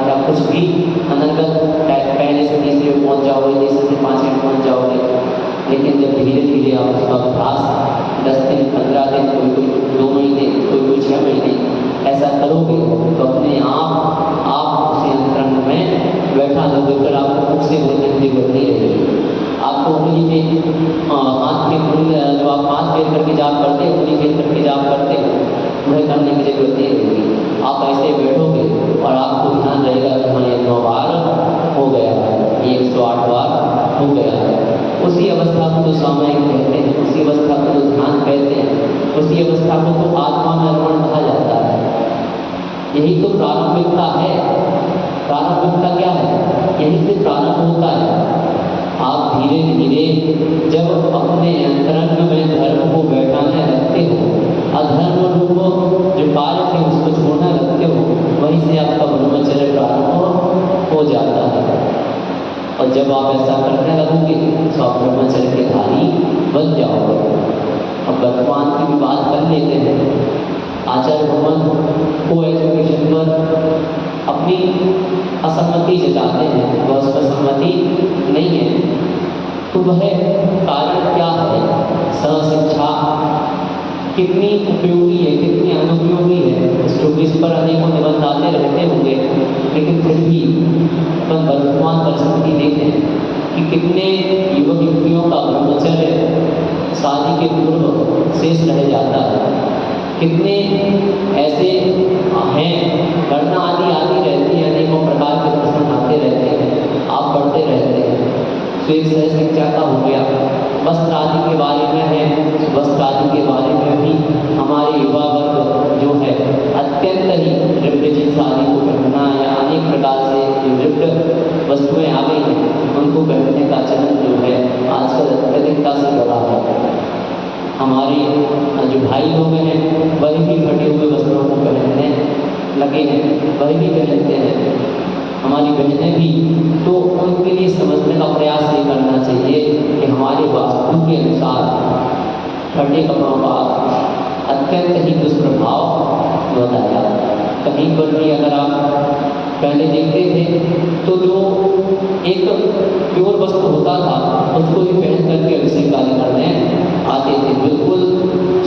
या कुछ भी अनर्गल पहले से तीसरे में पहुँच जाओगे, तीसरे से पाँचवें में पहुँच जाओगे। लेकिन जब धीरे धीरे आप उसका अभ्यास 10 दिन, 15 दिन, कोई 2 महीने, कोई 6 महीने ऐसा करोगे तो अपने आप उसे अंतरंग में बैठा लोगे, फिर आपको मुख से बोलने की जरूरत नहीं रहेगी। आपको उंगली में हाथ में जो आप हाथ फेर करके जाप करते हैं, उंगली फेर करके जाप करते हैं, वह करने की जरूरत नहीं रहेगी। आप ऐसे बैठोगे और आपको ध्यान रहेगा कि हाँ 9 बार हो गया है, 108 बार हो गया है। उसी अवस्था को तो सामयिक कहते हैं, उसी अवस्था को तो ध्यान कहते हैं, उसी अवस्था को तो आत्मा में अर्पण कहा जाता है। यही तो प्रारंभिकता है। प्रारंभिकता क्या है? यही से प्रारंभ होता है। आप धीरे धीरे जब अपने अंतरंग में धर्म को बैठाने लगते हो, अधर्म रूप जो कार्य थे उसको छोड़ने लगते हो, वहीं से आपका ब्रह्मचर्य प्रारंभ हो जाता है। और जब आप ऐसा करने लगोगे तो आप ब्रह्मचर्य के धारी बन जाओगे। अब वर्तमान की भी बात कर लेते हैं। आचार्य भगवान को एजुकेशन पर अपनी असम्मति जताते हैं, वह उसमें सम्मति नहीं है। तो वह कार्य क्या है? सहशिक्षा कितनी उपयोगी है, कितनी अनुपयोगी है, इस पर अनेकों निबंध आते रहते होंगे। लेकिन फिर भी अपन वर्तमान परिस्थिति देखें कि कितने युवक युवतियों का ब्रह्मचर्य शादी के पूर्व शेष रह जाता है, कितने ऐसे हैं, करना आदि वस्त्र आदि के बारे में है, वस्त्र आदि के बारे में भी हमारे युवा वर्ग जो है अत्यंत ही रिप्ड जींस आदि को पहनना या अनेक प्रकार से जो रिप्ड वस्तुएं आ गई हैं उनको पहनने का चलन जो है आजकल अत्यधिकता से बढ़ा है। हमारे जो भाई लोग हैं वही भी फटे हुए वस्त्रों को पहनने लगे हैं, वही भी पहनते हैं। हमारी बहनें भी, तो उनके लिए समझने का प्रयास ये करना चाहिए कि हमारे वास्तु के अनुसार फटे कपड़ों का अत्यंत ही दुष्प्रभाव बताया। कहीं पर भी अगर आप पहले देखते थे तो जो एक प्योर वस्त्र होता था उसको ही पहन करके अभिषेक आदि करने आते थे। बिल्कुल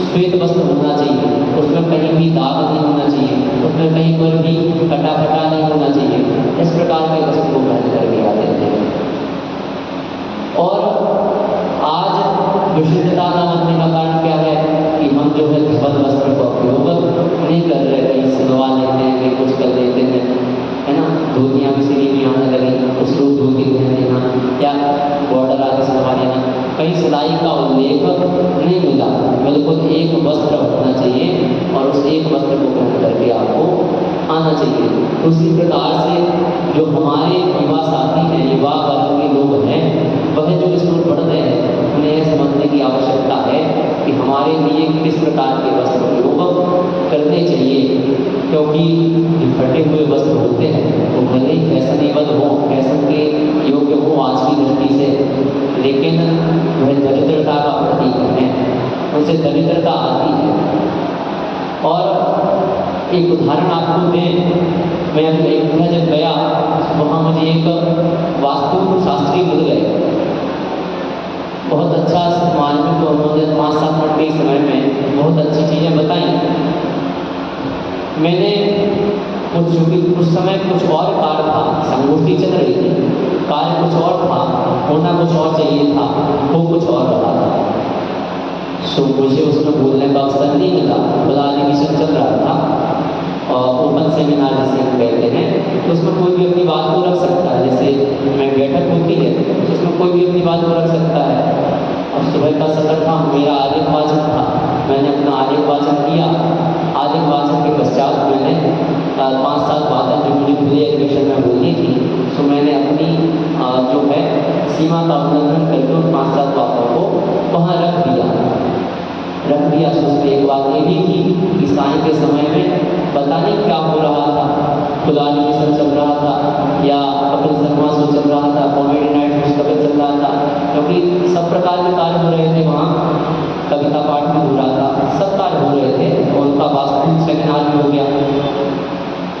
श्वेत वस्त्र होना चाहिए, उसमें कहीं भी दाग नहीं होना चाहिए, उसमें कहीं पर भी कटा फटा नहीं होना चाहिए। इस प्रकार के वस्त्र को पहन करके आते थे। और आज विशुद्धता न बनने का कारण क्या है कि हम जो है धवल वस्त्र का उपयोग नहीं कर रहे, कहीं सिलवा लेते हैं, कहीं कुछ कर लेते हैं, है ना। धोतियाँ भी सिली भी आने लगी, उस रूप धोती पहन लेना या बॉर्डर आदि सिलवा लेना, कहीं सिलाई का उल्लेख नहीं मिला। बिल्कुल एक वस्त्र होना चाहिए और उस एक वस्त्र को पहन करके आपको आना चाहिए। उसी प्रकार से जो हमारे युवा साथी हैं, युवा वर्ग के लोग हैं, वह जो इसमें पढ़ रहे हैं उन्हें यह समझने की आवश्यकता है कि हमारे लिए किस प्रकार के वस्त्र उपयोग करने चाहिए। क्योंकि जो फटे हुए वस्त्र होते हैं वो भले ही फैशनेबल हो, फैशन के योग्य हो आज की दृष्टि से, लेकिन वह दरिद्रता का प्रतीक है, उनसे दरिद्रता आती है। और एक उदाहरण आपको दें, मैं एक जगह जब गया वहाँ मुझे एक वास्तु शास्त्री मिल गए, बहुत अच्छा मार्मिक, तो उन्होंने 5-7 मिनट के समय में बहुत अच्छी चीज़ें बताई। मैंने उस समय कुछ और कार्य था, संगोष्ठी चल रही थी, कार्य कुछ और था, होना कुछ और चाहिए था, वो कुछ और रहा था। सो मुझे उसमें बोलने का अवसर नहीं मिला। खुला एडमिशन चल रहा था और ओपन सेमिनार जिसे हम कहते हैं, तो उसमें कोई भी अपनी बात को रख सकता है। जैसे मैं बैठक होती है तो उसमें कोई भी अपनी बात को रख सकता है। और सुबह का सत्र था, मेरा आलेख वाचन था, मैंने अपना आलेख वाचन किया। आलेख वाचन के पश्चात मैंने 5-7 बातें जो मुझे खुली एजुकेशन में बोलनी थी, सो मैंने अपनी जो है सीमा का उल्लंघन करके उन 5-7 बातों को वहाँ रख दिया। सो उसमें एक बात ये भी थी कि साय के समय में पता नहीं क्या हो रहा था, खुला एजुकेशन चल रहा था या कपिल शर्मा शो चल रहा था, कॉमेडी नाइट शो कपिल चल रहा था, क्योंकि सब प्रकार के कार्य हो रहे थे वहाँ, कविता पाठ भी हो रहा था, सब कार्य हो रहे थे और उनका वास्तु सेमिनार भी हो गया।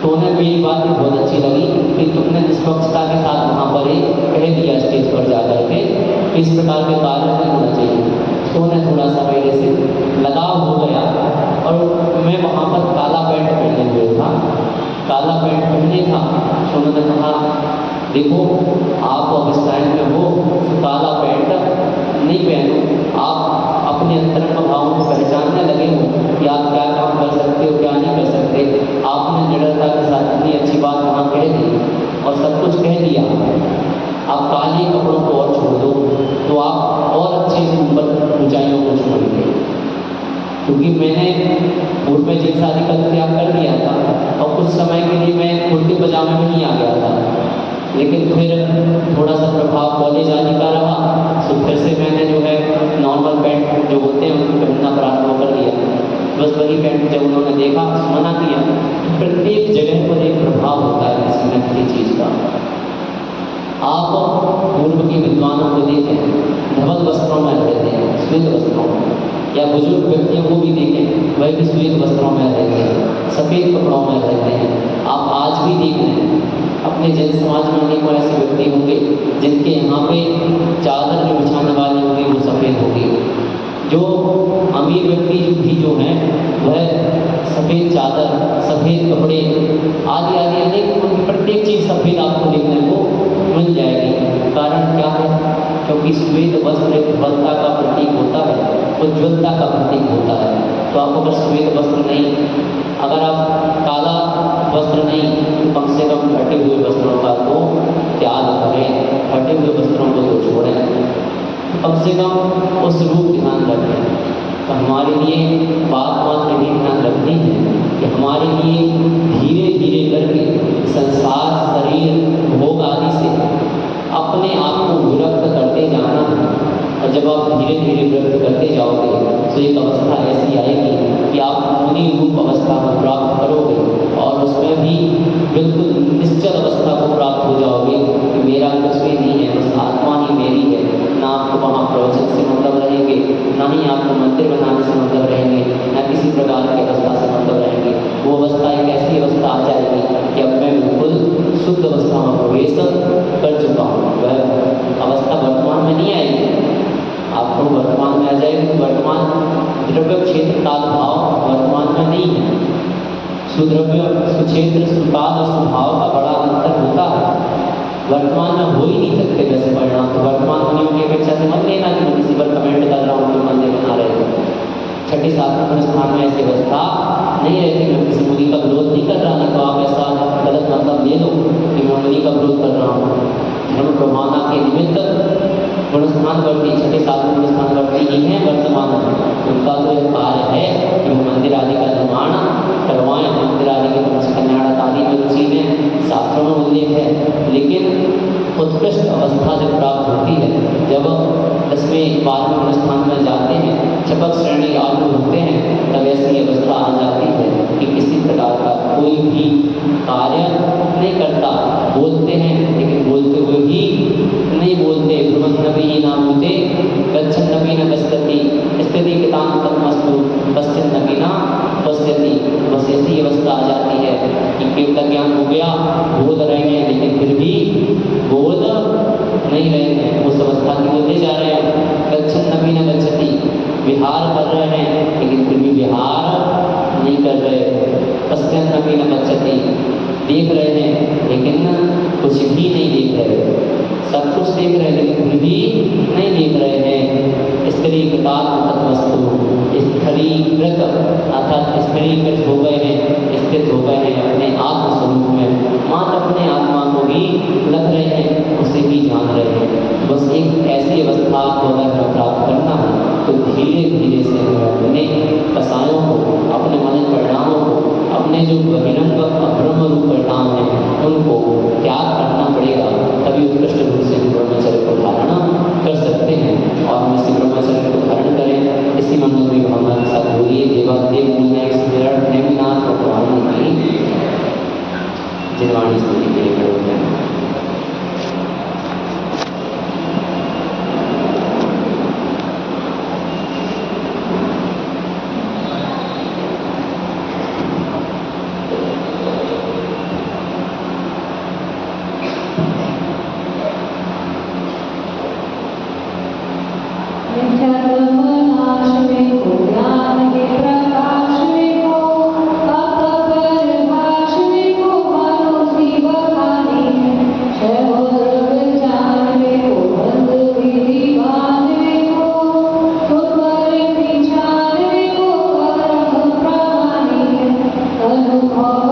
तो उन्हें मेरी बात बहुत अच्छी लगी कि तुमने निष्पक्षता के साथ वहाँ पर ही कह दिया स्टेज पर जा करके इस प्रकार के कार्य नहीं होना चाहिए। तो उन्हें थोड़ा सा मेरे से लगाव हो गया और मैं वहाँ पर काला पैंट पहने हुए था, काला पैंट पहने था। तो उन्होंने कहा देखो आप अब इस टाइम में हो तो काला पैंट नहीं पहनो, आप अपने अंतरंग भावों को पहचानने लगे हो कि आप क्या काम कर सकते हो क्या नहीं कर सकते। आपने दृढ़ता के साथ इतनी अच्छी बात वहाँ कह दी और सब कुछ कह दिया, आप काले कपड़ों को और छोड़ दो तो आप और अच्छे से ऊपर ऊंचाइयों को छोड़ेंगे। क्योंकि मैंने पूर्व में जींस आदि का त्याग कर दिया था और कुछ समय के लिए मैं कुर्ते पजामे में ही आ गया था, लेकिन फिर थोड़ा सा प्रभाव कॉलेज आदि का रहा, तो फिर से मैंने जो है नॉर्मल पैंट जो होते हैं उनको पहनना प्रारंभ कर दिया। बस वही पैंट जब उन्होंने देखा मना किया। प्रत्येक जगह पर एक प्रभाव होता है किसी न किसी चीज़ का। आप पूर्व के विद्वानों को देखें, धवल वस्त्रों में रहते हैं, श्वेत वस्त्रों में, या बुजुर्ग व्यक्तियों को भी देखें, वह भी श्वेत वस्त्रों में रहते हैं, सफ़ेद कपड़ों में रहते हैं। आप आज भी देख रहे हैं अपने जन समाज में अनेकों ऐसे व्यक्ति होंगे जिनके यहाँ पे चादर जो बिछाने वाली होगी वो सफ़ेद होगी। जो अमीर व्यक्ति भी जो हैं वह सफ़ेद चादर, सफ़ेद कपड़े आदि आदि अनेक, प्रत्येक चीज़ सफ़ेद आपको देखने को मिल जाएगी। कारण क्या है? क्योंकि श्वेत वस्त्र एक धवलता का प्रतीक होता है, उज्ज्वलता का प्रतीक होता है। तो आप अगर श्वेत वस्त्र नहीं, अगर आप काला वस्त्र नहीं, तो कम से कम फटे हुए वस्त्रों का तो त्याग करें, फटे हुए वस्त्रों को तो छोड़ें। कम से कम उस रूप ध्यान रखें। तो हमारे लिए बात मात्र ये ध्यान रखनी है कि हमारे लिए धीरे धीरे करके संसार, शरीर, भोग आदि से अपने आप को विरक्त करते जाना है। और जब आप धीरे धीरे विरक्त करते जाओगे तो एक अवस्था ऐसी आएगी कि आप मुनि रूप अवस्था को प्राप्त करोगे और उसमें भी बिल्कुल निश्चल अवस्था को प्राप्त हो जाओगे कि मेरा कुछ भी नहीं है, बस आत्मा ही मेरी है। ना आपको वहाँ प्रवचन से मतलब रहेंगे, ना ही आपको मंदिर बनाने से मतलब रहेंगे, ना किसी प्रकार की अवस्था से मतलब रहेंगे। वो अवस्था एक ऐसी अवस्था आ जाएगी कि अब मैं बिल्कुल शुद्ध अवस्था में प्रवेश कर चुका हूँ। वह अवस्था वर्तमान में नहीं आएगी, आपको वर्तमान में आ जाएगी। तो वर्तमान द्रव्य क्षेत्र काल भाव वर्तमान में नहीं है। सुद्रव्य, सुक्षेत्र, सुकाल और स्वभाव का बड़ा अंतर होता है। वर्तमान में हो ही नहीं सकते वैसे परिणाम। तो वर्तमान मुनियों की अपेक्षा से मत लेना कि मैं किसी पर कमेंट कर रहा हूँ कि मंदिर बना रहे थे। छठी सातवें स्थान में ऐसी अवस्था नहीं रहती। मैं किसी मुनि का विरोध नहीं कर रहा, नहीं तो आप ऐसा गलत मतलब ले लो कि मैं मुनि का विरोध कर रहा हूँ। धर्म प्रमाणा के निमित्त गुणस्थान वर्ती, छठे सातवें गुणस्थान वर्ती ही है वर्तमान में। उनका तो यह कार्य है कि वो मंदिर आदि का निर्माण करवाएं। मंदिर आदि के कल्याण आदि में रुचि है, शास्त्रों में उल्लेख है। लेकिन उत्कृष्ट अवस्था जब प्राप्त होती है, जब 10वें 12वें गुणस्थान में जाते हैं, शपथ श्रेणी आरंभ होते हैं, तब ऐसी अवस्था आ जाती है कि किसी प्रकार का कोई भी कार्य नहीं करता। बोलते हैं लेकिन बोलते हुए भी नहीं बोलते। ब्रह्मनबी नाम होते गच्छन नबी न गच्छति स्थिति कितान तत्मस्तु पश्चिम नबी ना पश्यति। बस ऐसी अवस्था आ जाती है कि केवल ज्ञान हो गया, बोध रहे हैं लेकिन फिर भी बोध नहीं रहे हैं। उस अवस्था की बोलते जा रहे हैं। गच्छन नबी न गच्छति, विहार कर रहे हैं लेकिन फिर भी विहार नहीं कर रहे। पश्चिम नबी न गच्छति, देख रहे हैं लेकिन कुछ भी नहीं देख रहे। सब कुछ देख रहे हैं लेकिन फिर भी नहीं देख रहे हैं। स्त्री कृतात् तत्वस्तु, स्त्रीकृत अर्थात स्त्रीकृत हो गए हैं, स्थित हो गए हैं अपने आत्मस्वरूप में। मात्र अपने आत्मा को भी लग रहे हैं, उसे भी जान रहे हैं। बस एक ऐसी अवस्था को अगर प्राप्त करना है तो धीरे धीरे से अपने कसायों को, अपने मन परिणामों को, अपने जो बहिरंग ब्रह्म रूप परिणाम है उनको त्याग करना पड़ेगा। तभी उत्कृष्ट रूप से ब्रह्मचर्य को धारण कर सकते हैं। और हम इसी ब्रह्मचर्य को धारण करें, इसी मंगल की भावना के साथ बोलिए देवादेव मूलनायक स्मरण प्रेमनाथ भगवान की जिनवाणी स्तुति के लिए खड़े हो जाएं। Oh